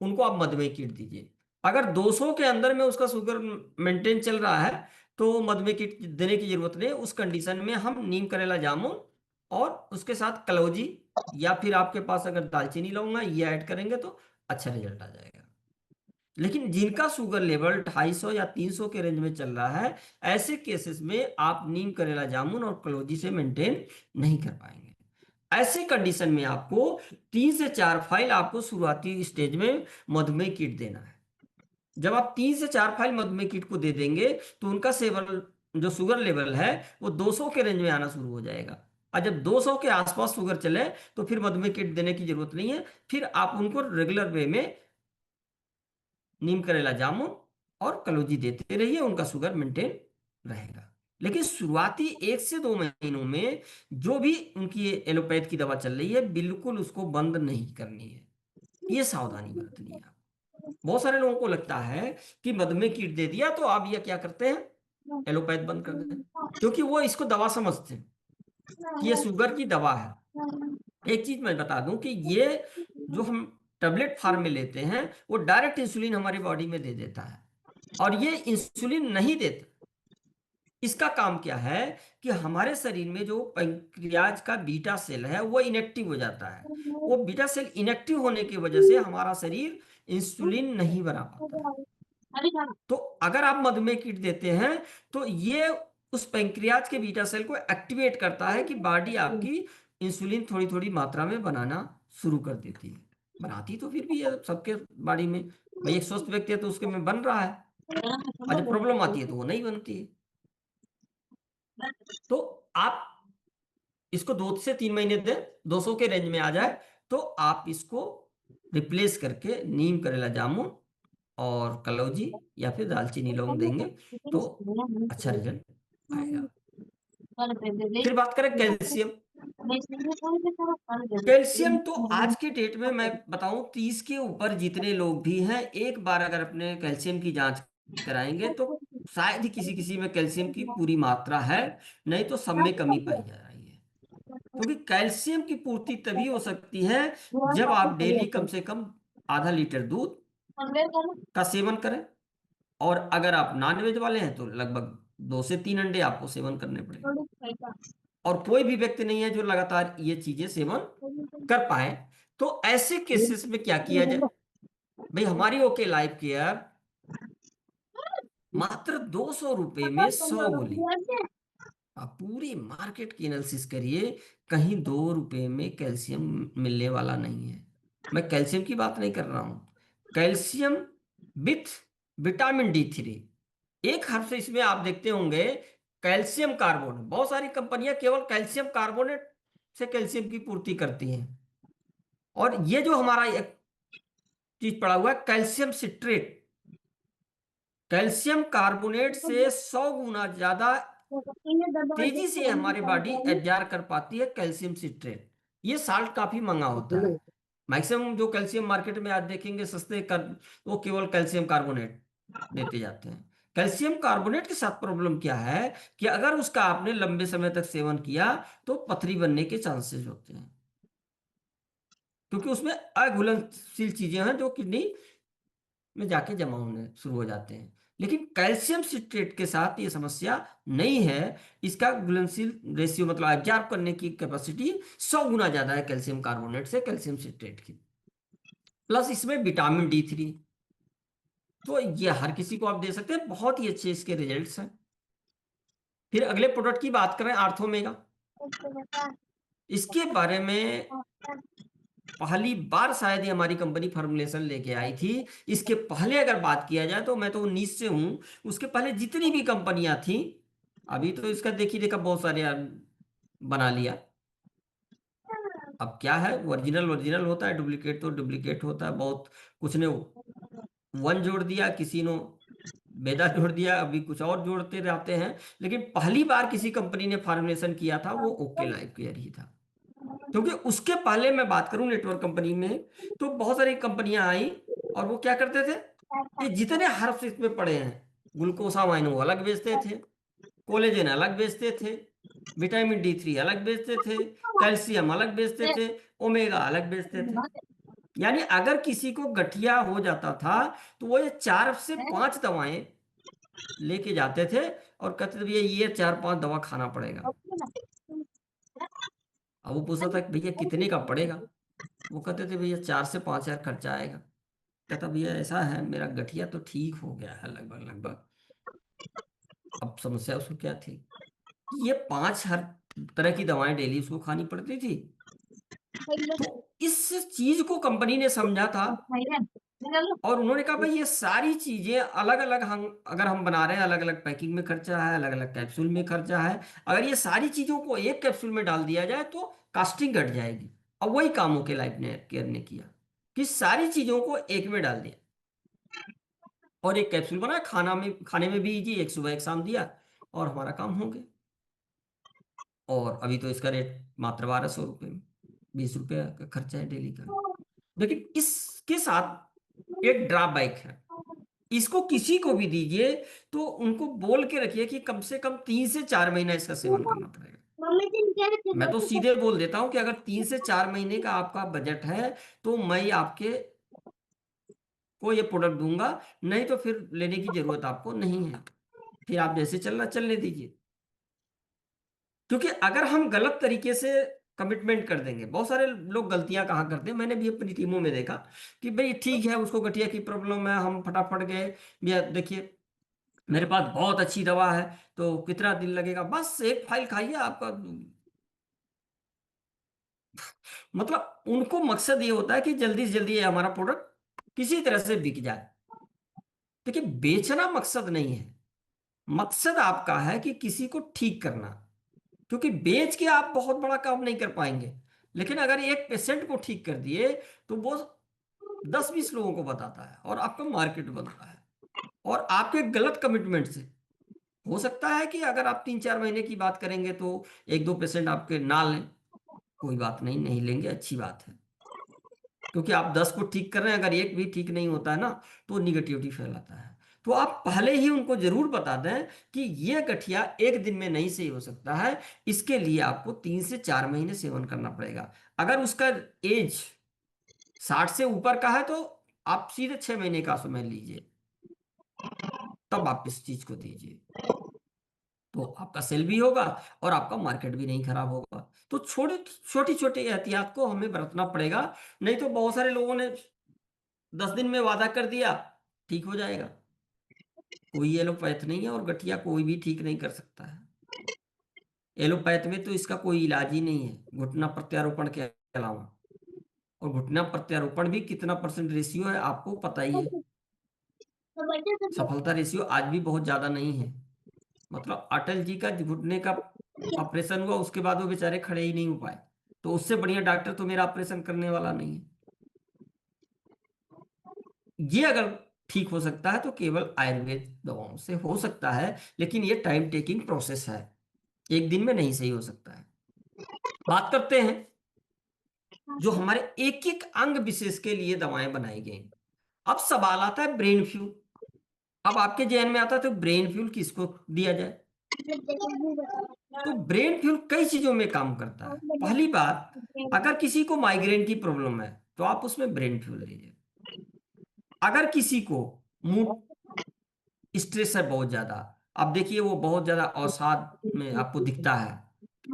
उनको आप मधुमेह किट दीजिए। अगर 200 के अंदर में उसका शुगर मेंटेन चल रहा है तो मधुमेह किट देने की जरूरत नहीं। उस कंडीशन में हम नीम करेला जामुन और उसके साथ कलौजी, या फिर आपके पास अगर दालचीनी लौंगा, ये ऐड करेंगे तो अच्छा रिजल्ट आ जाएगा। लेकिन जिनका शुगर लेवल 250 या 300 के रेंज में चल रहा है, ऐसे केसेस में आप नीम करेला जामुन और कलौजी से मेंटेन नहीं कर पाएंगे। ऐसे कंडीशन में आपको 3 से 4 फाइल आपको शुरुआती स्टेज में मधुमेह किट देना है। जब आप 3 से 4 फाइल मधुमेह किट को दे देंगे तो उनका सेवन जो शुगर लेवल है वो 200 के रेंज में आना शुरू हो जाएगा। और जब 200 के आसपास शुगर चले तो फिर मधुमेह किट देने की जरूरत नहीं है। फिर आप उनको रेगुलर वे में नीम करेला जामुन और कलौजी देते रहिए, उनका शुगर मेंटेन रहेगा। लेकिन शुरुआती 1 से 2 महीनों में जो भी उनकी एलोपैथ की दवा चल रही है बिल्कुल उसको बंद नहीं करनी है, ये सावधानी बरतनी है। बहुत सारे लोगों को लगता है कि मधुमेह किट दे दिया तो आप ये क्या करते हैं, एलोपैथ बंद कर दें, क्योंकि वो इसको दवा समझते हैं कि ये शुगर की दवा है। एक चीज मैं बता दूं कि ये जो हम टेबलेट फॉर्म में लेते हैं वो डायरेक्ट इंसुलिन हमारी बॉडी में दे देता है, और ये इंसुलिन नहीं देता। इसका काम क्या है कि हमारे शरीर में जो पैंक्रियाज का बीटा सेल है वो इनएक्टिव हो जाता है। वो बीटा सेल इनएक्टिव होने की वजह से हमारा शरीर इंसुलिन नहीं बना पाता है। तो अगर आप मधुमेह किट देते हैं तो ये उस पैंक्रियाज के बीटा सेल को एक्टिवेट करता है कि बॉडी आपकी इंसुलिन थोड़ी थोड़ी मात्रा में बनाना शुरू कर देती है। बनाती तो फिर भी है सबके बॉडी में, भाई एक स्वस्थ व्यक्ति है तो उसके में बन रहा है, और जब प्रॉब्लम आती है तो वो नहीं बनती है। तो आप इसको 2 से 3 महीने दें, 200 के रेंज में आ जाए तो आप इसको रिप्लेस करके नीम, करेला, जामुन और कलौजी या फिर दालचीनी लौंग देंगे तो अच्छा रिजल्ट आएगा। फिर बात करें कैल्शियम। कैल्शियम तो आज के डेट में मैं बताऊं 30 के ऊपर जितने लोग भी हैं, एक बार अगर अपने कैल्शियम की जांच कराएंगे तो शायद ही किसी किसी में कैल्शियम की पूरी मात्रा है, नहीं तो सब में कमी पाई जा रही है। क्योंकि कैल्शियम की पूर्ति तभी हो सकती है जब आप डेली कम से कम आधा लीटर दूध का सेवन करें, और अगर आप नॉनवेज वाले हैं तो लगभग 2 से 3 अंडे आपको सेवन करने पड़ेंगे। और कोई भी व्यक्ति नहीं है जो लगातार ये चीजें सेवन कर पाए। तो ऐसे केसेस में क्या किया जाए भाई? हमारी ओके लाइफ केयर मात्र 200 रुपए में 100 गोली। आप पूरी मार्केट की एनालिसिस करिए, कहीं 2 रुपए में कैल्शियम मिलने वाला नहीं है। मैं कैल्शियम की बात नहीं कर रहा हूं, कैल्शियम विथ विटामिन D3। एक हर्फ से इसमें आप देखते होंगे कैल्शियम कार्बोनेट, बहुत सारी कंपनियां केवल कैल्शियम कार्बोनेट से कैल्शियम की पूर्ति करती हैं। और ये जो हमारा एक चीज पड़ा हुआ है कैल्शियम सिट्रेट, कैल्शियम कार्बोनेट से 100 गुना ज्यादा तेजी से हमारी बॉडी एब्जॉर्ब कर पाती है कैल्शियम सिट्रेट। ये साल्ट काफी महंगा होता है। मैक्सिमम जो कैल्शियम मार्केट में आज देखेंगे सस्ते कर, वो केवल कैल्शियम कार्बोनेट देते जाते हैं। कैल्शियम कार्बोनेट के साथ प्रॉब्लम क्या है कि अगर उसका आपने लंबे समय तक सेवन किया तो पथरी बनने के चांसेस होते हैं, क्योंकि उसमें अघुलनशील चीजें हैं जो किडनी में जाके जमा होने शुरू हो जाते हैं। लेकिन कैल्शियम सिट्रेट के साथ ये समस्या नहीं है। इसका घुलनशील रेशियो मतलब एब्जॉर्ब करने की कैपेसिटी 100 गुना ज्यादा है कैल्शियम कार्बोनेट से कैल्शियम सिट्रेट की। प्लस इसमें विटामिन D3, तो ये हर किसी को आप दे सकते हैं, बहुत ही अच्छे इसके रिजल्ट्स हैं। फिर अगले प्रोडक्ट की बात करें आर्थोमेगा। इसके बारे में पहली बार शायद ही हमारी कंपनी फॉर्मुलेशन लेके आई थी। इसके पहले अगर बात किया जाए तो मैं तो 19 से हूं, उसके पहले जितनी भी कंपनियां थी, अभी तो इसका देखी देखा बहुत सारे बना लिया। अब क्या है, ओरिजिनल ओरिजिनल होता है, डुप्लीकेट तो डुप्लीकेट होता है। बहुत कुछ ने वन जोड़ दिया, किसी ने बेदा जोड़ दिया, अभी कुछ और जोड़ते रहते हैं। लेकिन पहली बार किसी कंपनी ने फॉर्मुलेशन किया था वो ओके लाइफ केयर ही था। क्योंकि उसके पहले मैं बात करूं नेटवर्क कंपनी में, तो बहुत सारी कंपनियां आई और वो क्या करते थे, ये जितने हर्ब्स इसमें पड़े हैं, ग्लूकोसामाइन वो अलग बेचते थे, कोलेजन अलग बेचते थे, विटामिन D3 अलग बेचते थे, कैल्शियम अलग बेचते थे, ओमेगा अलग बेचते थे। यानी अगर किसी को गठिया हो जाता था तो वो ये 4 से 5 दवाएं लेके जाते थे और कहते थे भैया ये 4-5 दवा खाना पड़ेगा। अब वो पूछता था भैया कितने का पड़ेगा, वो कहते थे भैया 4 से 5 हज़ार खर्चा आएगा। कहता भैया ऐसा है मेरा गठिया तो ठीक हो गया है लगभग लगभग। अब समस्या उसको क्या थी, ये 5 हर तरह की दवाएं डेली उसको खानी पड़ती थी। तो इस चीज को कंपनी ने समझा था और उन्होंने कहा भाई ये सारी चीजें अलग अलग हम अगर हम बना रहे हैं, अलग अलग पैकिंग में खर्चा है, अलग अलग कैप्सूल में खर्चा है, अगर ये सारी चीजों को एक कैप्सूल में डाल दिया जाए तो कास्टिंग घट जाएगी। अब वही काम ओके लाइफ ने केयर ने किया कि सारी चीजों को एक में डाल दिया और एक कैप्सूल बनाया, खाने में भी इजी, एक सुबह एक शाम दिया और हमारा काम हो गया। और अभी तो इसका रेट मात्र 1200 रुपये में, 20 रुपये का खर्चा है डेली का। लेकिन इसके साथ एक ड्रॉबैक है, इसको किसी को भी दीजिए तो उनको बोल के रखिए कि कम से कम 3 से 4 महीना इसका सेवन करना पड़ेगा। मैं तो सीधे बोल देता हूं कि अगर 3 से 4 महीने का आपका बजट है तो मैं आपके को ये प्रोडक्ट दूंगा, नहीं तो फिर लेने की जरूरत आपको नहीं है, फिर आप जैसे चलना चलने दीजिए। क्योंकि अगर हम गलत तरीके से कमिटमेंट कर देंगे, बहुत सारे लोग गलतियां कहाँ करते हैं, मैंने भी अपनी टीमों में देखा कि भाई ठीक है उसको गठिया की प्रॉब्लम है, हम फटाफट गए भैया देखिए मेरे पास बहुत अच्छी दवा है, तो कितना दिन लगेगा, बस एक फाइल खाइए आपका। मतलब उनको मकसद ये होता है कि जल्दी से जल्दी ये हमारा प्रोडक्ट किसी तरह से बिक जाए। देखिए बेचना मकसद नहीं है, मकसद आपका है कि किसी को ठीक करना, क्योंकि बेच के आप बहुत बड़ा काम नहीं कर पाएंगे, लेकिन अगर एक पेशेंट को ठीक कर दिए तो वो 10-20 लोगों को बताता है और आपका मार्केट बनता है। और आपके गलत कमिटमेंट से हो सकता है कि अगर आप 3-4 महीने की बात करेंगे तो 1-2 पेशेंट आपके ना लें, कोई बात नहीं, नहीं लेंगे, अच्छी बात है, क्योंकि आप 10 को ठीक कर रहे हैं, अगर एक भी ठीक नहीं होता है ना तो निगेटिविटी फैलाता है। तो आप पहले ही उनको जरूर बता दें कि ये गठिया एक दिन में नहीं सही हो सकता है, इसके लिए आपको 3 से 4 महीने सेवन करना पड़ेगा। अगर उसका एज 60 से ऊपर का है तो आप सीधे 6 महीने का समय लीजिए, तब आप इस चीज को दीजिए, तो आपका सेल भी होगा और आपका मार्केट भी नहीं खराब होगा। तो छोटी छोटी एहतियात को हमें बरतना पड़ेगा, नहीं तो बहुत सारे लोगों ने 10 दिन में वादा कर दिया ठीक हो जाएगा। कोई एलोपैथ नहीं है और गठिया कोई भी ठीक नहीं कर सकता है। एलोपैथ में तो इसका कोई इलाज ही नहीं है घुटना प्रत्यारोपण के अलावा, और घुटना प्रत्यारोपण भी कितना परसेंट रेशियो है आपको पता ही है। सफलता रेशियो आज भी बहुत ज्यादा नहीं है। मतलब अटल जी का घुटने का ऑपरेशन हुआ, उसके बाद वो बेचारे खड़े ही नहीं हो पाए, तो उससे बढ़िया डॉक्टर तो मेरा ऑपरेशन करने वाला नहीं है। ये अगर ठीक हो सकता है तो केवल आयुर्वेद दवाओं से हो सकता है, लेकिन ये टाइम टेकिंग प्रोसेस है, एक दिन में नहीं सही हो सकता है। बात करते हैं जो हमारे एक एक अंग विशेष के लिए दवाएं बनाई गई। अब सवाल आता है ब्रेन फ्यूल। अब आपके जहन में आता है तो ब्रेन फ्यूल किसको दिया जाए? तो ब्रेन फ्यूल कई चीजों में काम करता है। पहली बात, अगर किसी को माइग्रेन की प्रॉब्लम है तो आप उसमें ब्रेन फ्यूल दीजिए। अगर किसी को मूड स्ट्रेस है बहुत ज्यादा, अब देखिए वो बहुत ज्यादा अवसाद में आपको दिखता है,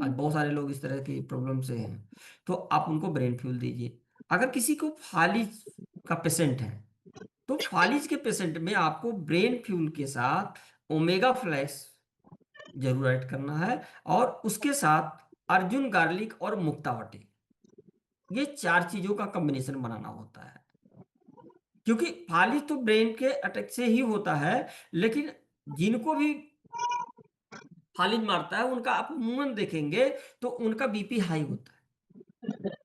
आज बहुत सारे लोग इस तरह की प्रॉब्लम से हैं, तो आप उनको ब्रेन फ्यूल दीजिए। अगर किसी को फालिज का पेशेंट है तो फालिज के पेशेंट में आपको ब्रेन फ्यूल के साथ ओमेगा फ्लैक्स जरूर ऐड करना है, और उसके साथ अर्जुन गार्लिक और मुक्तावटी, ये 4 चीजों का कॉम्बिनेशन बनाना होता है। क्योंकि फालिज तो ब्रेन के अटैक से ही होता है, लेकिन जिनको भी फालिज मारता है उनका आप अमूमन देखेंगे तो उनका बीपी हाई होता है।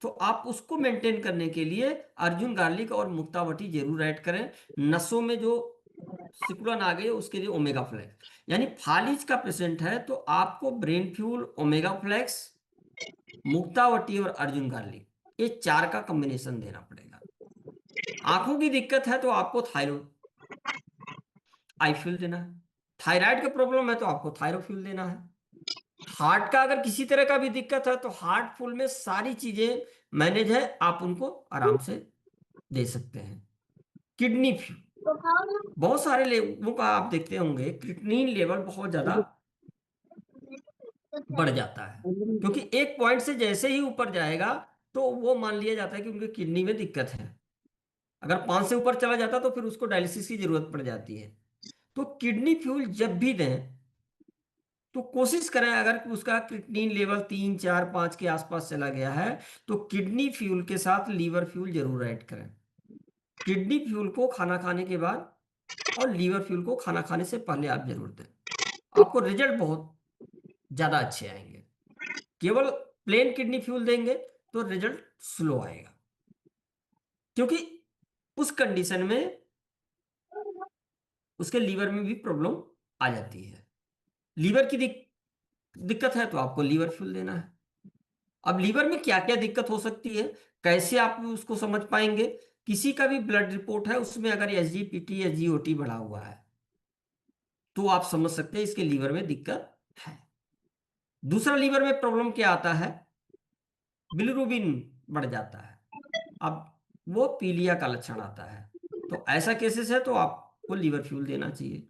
तो आप उसको मेंटेन करने के लिए अर्जुन गार्लिक और मुक्तावटी जरूर ऐड करें। नसों में जो सिकुड़न आ गई है उसके लिए ओमेगा फ्लैक्स, यानी फालिज का पेशेंट है तो आपको brain fuel, omega flex, Muktavati और अर्जुन गार्लिक, ये 4 का कॉम्बिनेशन देना पड़ेगा। आंखों की दिक्कत है तो आपको थायराइड आई फ्यूल देना है। थायराइड का प्रॉब्लम है तो आपको थायरोफ्यूल देना है। हार्ट का अगर किसी तरह का भी दिक्कत है तो हार्ट फुल में सारी चीजें मैनेज है, आप उनको आराम से दे सकते हैं। किडनी फ्यूल, बहुत सारे लोगों का आप देखते होंगे क्रिएटिनिन लेवल बहुत ज्यादा बढ़ जाता है, क्योंकि एक पॉइंट से जैसे ही ऊपर जाएगा तो वो मान लिया जाता है कि उनकी किडनी में दिक्कत है। अगर 5 से ऊपर चला जाता तो फिर उसको डायलिसिस की जरूरत पड़ जाती है। तो किडनी फ्यूल जब भी दें तो कोशिश करें, अगर उसका क्रिएटिनिन लेवल 3, 4, 5 के आसपास चला गया है तो किडनी फ्यूल के साथ लीवर फ्यूल जरूर ऐड करें। किडनी फ्यूल को खाना खाने के बाद और लीवर फ्यूल को खाना खाने से पहले आप जरूर दें, आपको रिजल्ट बहुत ज्यादा अच्छे आएंगे। केवल प्लेन किडनी फ्यूल देंगे तो रिजल्ट स्लो आएगा, क्योंकि उस कंडीशन में उसके लीवर में भी प्रॉब्लम आ जाती है। लीवर की दिक्कत है तो आपको लीवर फ्यूल देना है। अब लीवर में क्या क्या दिक्कत हो सकती है, कैसे आप उसको समझ पाएंगे? किसी का भी ब्लड रिपोर्ट है उसमें अगर एसजीपीटी या जीओटी बढ़ा हुआ है तो आप समझ सकते हैं इसके लीवर में दिक्कत है। दूसरा, लीवर में प्रॉब्लम क्या आता है, बिलिरुबिन बढ़ जाता है, अब वो पीलिया का लक्षण आता है। तो ऐसा केसेस है तो आपको लीवर फ्यूल देना चाहिए।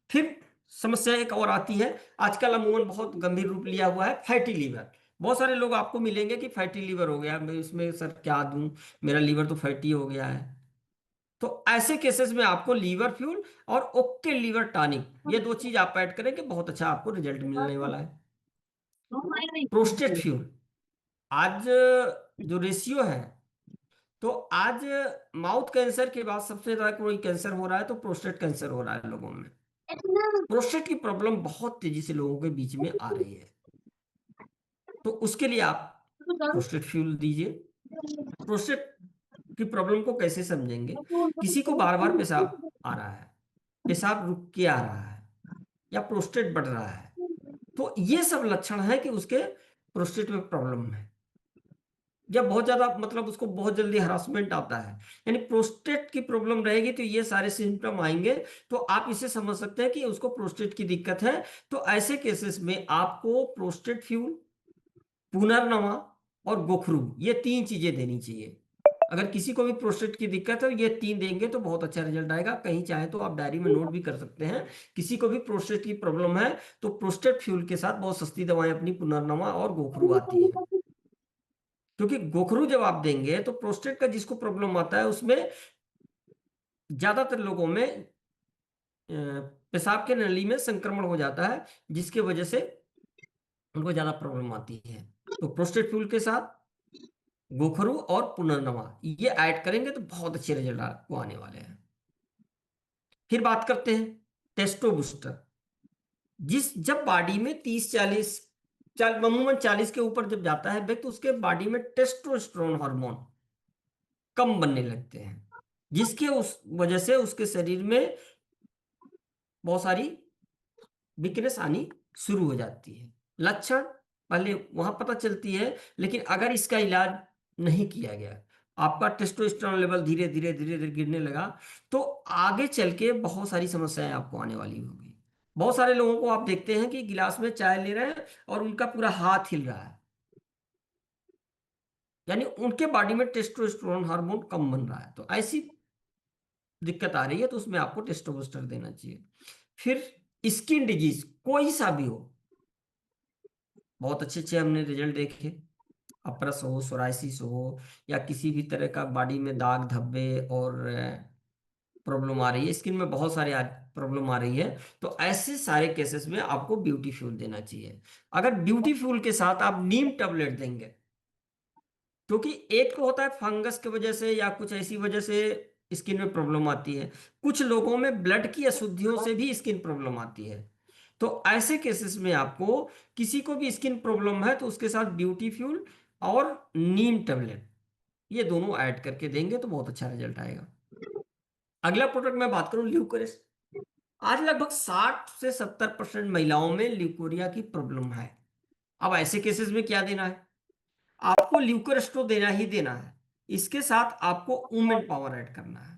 फिर समस्या एक और आती है, आजकल अमूमन बहुत गंभीर रूप लिया हुआ है, फैटी लीवर। बहुत सारे लोग आपको मिलेंगे कि फैटी लीवर हो गया, मैं इसमें सर क्या दूं, मेरा लीवर तो फैटी हो गया है। तो ऐसे केसेस में आपको लीवर फ्यूल और ओके लीवर टॉनिक, ये 2 चीज आप ऐड करें कि बहुत अच्छा आपको रिजल्ट मिलने वाला है। प्रोस्टेट फ्यूल, आज जो रेशियो है, तो आज माउथ कैंसर के बाद सबसे ज्यादा कोई कैंसर हो रहा है तो प्रोस्टेट कैंसर हो रहा है लोगों में। प्रोस्टेट की प्रॉब्लम बहुत तेजी से लोगों के बीच में आ रही है। तो उसके लिए आप प्रोस्टेट फ्यूल दीजिए। प्रोस्टेट की प्रॉब्लम को कैसे समझेंगे? किसी को बार बार पेशाब आ रहा है, पेशाब रुक के आ रहा है, या प्रोस्टेट बढ़ रहा है, तो ये सब लक्षण है कि उसके प्रोस्टेट में प्रॉब्लम है। या बहुत ज्यादा मतलब उसको बहुत जल्दी हरासमेंट आता है, यानी प्रोस्टेट की प्रॉब्लम रहेगी तो ये सारे सिम्टम आएंगे। तो आप इसे समझ सकते हैं कि उसको प्रोस्टेट की दिक्कत है। तो ऐसे केसेस में आपको प्रोस्टेट फ्यूल, पुनर्नवा और गोखरू, ये 3 चीजें देनी चाहिए। अगर किसी को भी प्रोस्टेट की दिक्कत है, ये 3 देंगे तो बहुत अच्छा रिजल्ट आएगा। कहीं चाहे तो आप डायरी में नोट भी कर सकते हैं। किसी को भी प्रोस्टेट की प्रॉब्लम है तो प्रोस्टेट फ्यूल के साथ बहुत सस्ती दवाएं अपनी पुनर्नवा और गोखरू आती है। क्योंकि गोखरू जब आप देंगे तो प्रोस्टेट का जिसको प्रॉब्लम आता है उसमें ज्यादातर लोगों में पेशाब के नली में संक्रमण हो जाता है, जिसकी वजह से उनको ज्यादा प्रॉब्लम आती है। तो प्रोस्टेट फ्यूल के साथ गोखरू और पुनर्नवा ये ऐड करेंगे तो बहुत अच्छे रिजल्ट आपको आने वाले हैं। फिर बात करते हैं टेस्टो बूस्टर। जब बॉडी में 30-40 अमूमन 40 के ऊपर जब जाता है व्यक्ति, तो उसके बॉडी में टेस्टोस्टेरोन हार्मोन कम बनने लगते हैं, जिसके उस वजह से उसके शरीर में बहुत सारी वीकनेस आनी शुरू हो जाती है। लक्षण पहले वहां पता चलती है, लेकिन अगर इसका इलाज नहीं किया गया, आपका टेस्टोस्टेरोन लेवल धीरे धीरे धीरे धीरे गिरने लगा, तो आगे चल के बहुत सारी समस्याएं आपको आने वाली होगी। बहुत सारे लोगों को आप देखते हैं कि गिलास में चाय ले रहे हैं और उनका पूरा हाथ हिल रहा है, यानी उनके बॉडी में टेस्टोस्टेरोन हार्मोन कम बन रहा है। तो ऐसी दिक्कत आ रही है तो उसमें आपको टेस्टोबूस्टर देना चाहिए। फिर स्किन डिजीज कोई सा भी हो, बहुत अच्छे अच्छे हमने रिजल्ट देखे। अपरस हो, सोराइसिस हो, या किसी भी तरह का बॉडी में दाग धब्बे और प्रॉब्लम आ रही है, स्किन में बहुत सारे प्रॉब्लम आ रही है, तो ऐसे सारे केसेस में आपको ब्यूटी फ्यूल देना चाहिए। अगर ब्यूटी फ्यूल के साथ आप नीम टेबलेट देंगे, क्योंकि एक तो होता है फंगस की वजह से या कुछ ऐसी वजह से स्किन में प्रॉब्लम आती है, कुछ लोगों में ब्लड की अशुद्धियों से भी स्किन प्रॉब्लम आती है। तो ऐसे केसेस में आपको, किसी को भी स्किन प्रॉब्लम है तो उसके साथ ब्यूटी फ्यूल और नीम टेबलेट ये दोनों ऐड करके देंगे तो बहुत अच्छा रिजल्ट आएगा। अगला प्रोडक्ट मैं बात करूं ल्यूकोरिस। आज लगभग 60 से 70% महिलाओं में ल्यूकोरिया की प्रॉब्लम है। अब ऐसे केसेस में क्या देना है? आपको ल्यूकोरेस्टो देना ही देना है। इसके साथ आपको वुमेन पावर ऐड करना है।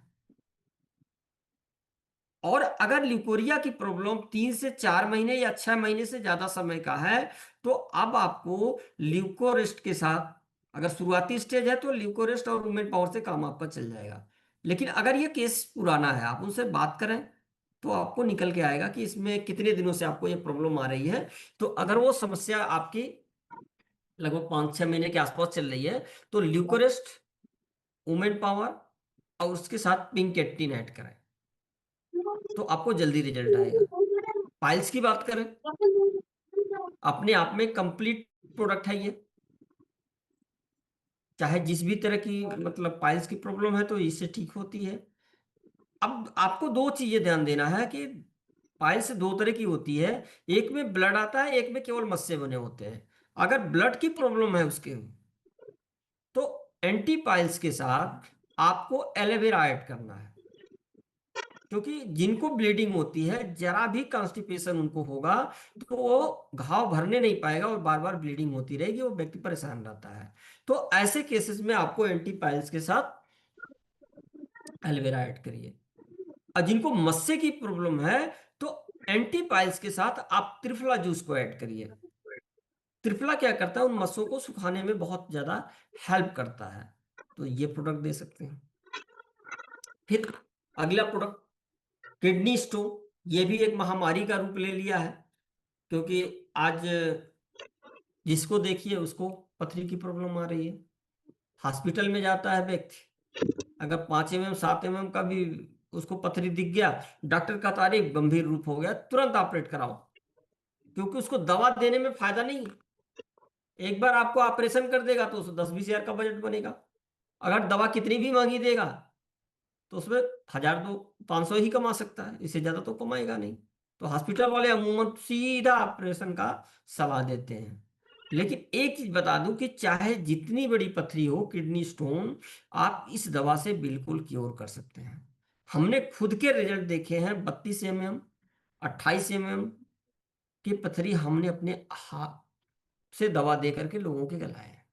और अगर ल्यूकोरिया की प्रॉब्लम 3 से 4 महीने या 6 महीने से ज्यादा समय का है, तो अब आपको ल्यूकोरेस्ट के साथ, अगर शुरुआती स्टेज है तो ल्यूकोरेस्ट और वुमेन पावर से काम आपका चल जाएगा। लेकिन अगर ये केस पुराना है, आप उनसे बात करें तो आपको निकल के आएगा कि इसमें कितने दिनों से आपको ये प्रॉब्लम आ रही है। तो अगर वो समस्या आपकी लगभग 5-6 महीने के आसपास चल रही है, तो ल्यूकोरेस्ट, वुमेन पावर और उसके साथ पिंक एट्टीन ऐड करें तो आपको जल्दी रिजल्ट आएगा। पाइल्स की बात करें, अपने आप में कंप्लीट प्रोडक्ट है ये। चाहे जिस भी तरह की मतलब पाइल्स की प्रॉब्लम है तो इससे ठीक होती है। अब आपको 2 चीजें ध्यान देना है कि पाइल्स 2 तरह की होती है। एक में ब्लड आता है, एक में केवल मस्से बने होते हैं। अगर ब्लड की प्रॉब्लम है उसके, तो एंटी पाइल्स के साथ आपको एलोवेरा ऐड करना है। क्योंकि जिनको ब्लीडिंग होती है, जरा भी कॉन्स्टिपेशन उनको होगा तो वो घाव भरने नहीं पाएगा और बार बार ब्लीडिंग होती रहेगी, वो व्यक्ति परेशान रहता है। तो ऐसे केसेस में आपको एंटीपाइल्स के साथ एलोवेरा ऐड करिए। और जिनको मस्से की प्रॉब्लम है तो एंटीपाइल्स के साथ आप त्रिफला जूस को ऐड करिए। त्रिफला क्या करता है, उन मस्सों को सुखाने में बहुत ज्यादा हेल्प करता है। तो ये प्रोडक्ट दे सकते हैं। फिर अगला प्रोडक्ट किडनी स्टोन, ये भी एक महामारी का रूप ले लिया है। क्योंकि आज जिसको देखिए उसको पथरी की प्रॉब्लम आ रही है। हॉस्पिटल में जाता है व्यक्ति, अगर 5 mm 7 mm का भी उसको पथरी दिख गया, डॉक्टर कहता है गंभीर रूप हो गया, तुरंत ऑपरेट कराओ। क्योंकि उसको दवा देने में फायदा नहीं। एक बार आपको ऑपरेशन कर देगा तो उसको 10-20 हज़ार का बजट बनेगा। अगर दवा कितनी भी महंगी देगा तो उसमें 1,000-500 ही कमा सकता है, इससे ज्यादा तो कमाएगा नहीं। तो हॉस्पिटल वाले अमूमन सीधा ऑपरेशन का सलाह देते हैं। लेकिन एक चीज बता दूं कि चाहे जितनी बड़ी पथरी हो, किडनी स्टोन, आप इस दवा से बिल्कुल क्योर कर सकते हैं। हमने खुद के रिजल्ट देखे हैं। 32 mm, 28 mm की पथरी हमने अपने हाथ से दवा दे करके लोगों के गलाए हैं।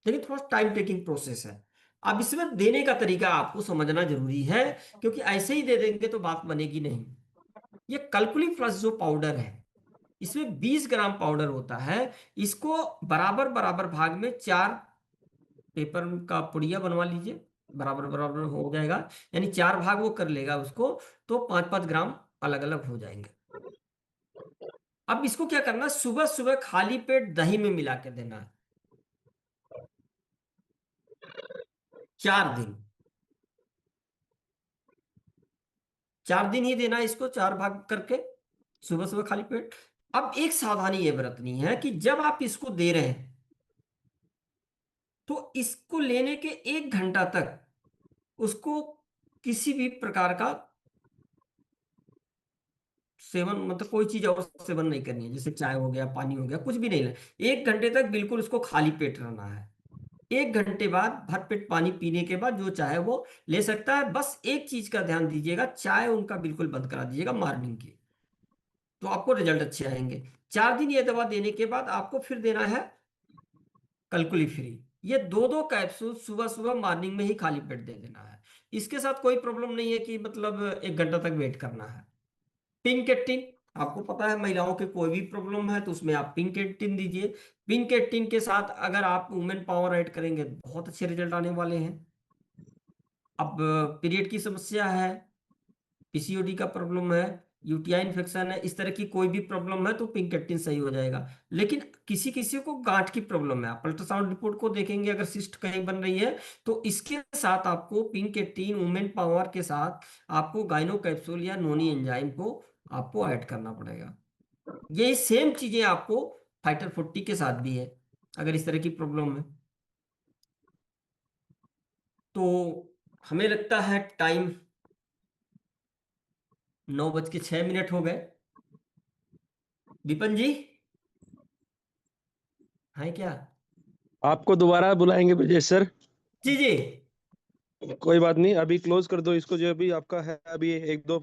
लेकिन थोड़ा टाइम टेकिंग प्रोसेस है। अब इसमें देने का तरीका आपको समझना जरूरी है, क्योंकि ऐसे ही दे देंगे तो बात बनेगी नहीं। ये कल्कुली प्लस जो पाउडर है, इसमें 20 ग्राम पाउडर होता है। इसको बराबर बराबर भाग में 4 पेपर का पुड़िया बनवा लीजिए, बराबर बराबर हो जाएगा। यानी 4 भाग वो कर लेगा उसको, तो 5-5 ग्राम अलग अलग हो जाएंगे। अब इसको क्या करना है, सुबह सुबह खाली पेट दही में मिला के देना है, 4 दिन। 4 दिन ही देना है इसको, 4 भाग करके, सुबह सुबह खाली पेट। अब एक सावधानी ये बरतनी है कि जब आप इसको दे रहे हैं, तो इसको लेने के 1 घंटा तक उसको किसी भी प्रकार का सेवन, मतलब कोई चीज और सेवन नहीं करनी है, जैसे चाय हो गया, पानी हो गया, कुछ भी नहीं लेना। 1 घंटे तक बिल्कुल उसको खाली पेट रहना है। 1 घंटे बाद भर पेट पानी पीने के बाद जो चाहे वो ले सकता है। बस एक चीज का ध्यान दीजिएगा, चाय उनका बिल्कुल बंद करा दीजिएगा मॉर्निंग की, तो आपको रिजल्ट अच्छे आएंगे। 4 दिन ये दवा देने के बाद आपको फिर देना है कलकुली फ्री। ये 2-2 कैप्सूल सुबह सुबह मॉर्निंग में ही खाली पेट दे देना है। इसके साथ कोई प्रॉब्लम नहीं है कि मतलब 1 घंटा तक वेट करना है। पिंकेटिन, आपको पता है महिलाओं के कोई भी प्रॉब्लम है तो उसमें आप पिंकेटिन दीजिए। पिंकेटिन के साथ अगर आप वुमेन पावर ऐड करेंगे तो बहुत अच्छे रिजल्ट आने वाले हैं। अब पीरियड की समस्या है, पीसीओडी का प्रॉब्लम है, यूटीआई इन्फेक्शन है, इस तरह की कोई भी प्रॉब्लम है तो पिंकेटिन सही हो जाएगा। लेकिन किसी किसी को गांठ की प्रॉब्लम है, आप अल्ट्रासाउंड रिपोर्ट को देखेंगे, अगर सिस्ट कहीं बन रही है तो इसके साथ आपको पिंकेटिन वुमेन पावर के साथ आपको गाइनो कैप्सूल या नोनी एंजाइम को आपको ऐड करना पड़ेगा। ये सेम चीजें आपको फाइटर 40 के साथ भी है, अगर इस तरह की प्रॉब्लम है तो। हमें लगता है टाइम 9:06 हो गए। विपिन जी है क्या?
आपको दोबारा बुलाएंगे ब्रजेश सर।
जी जी।
कोई बात नहीं, अभी क्लोज कर दो इसको, जो अभी आपका है अभी एक दो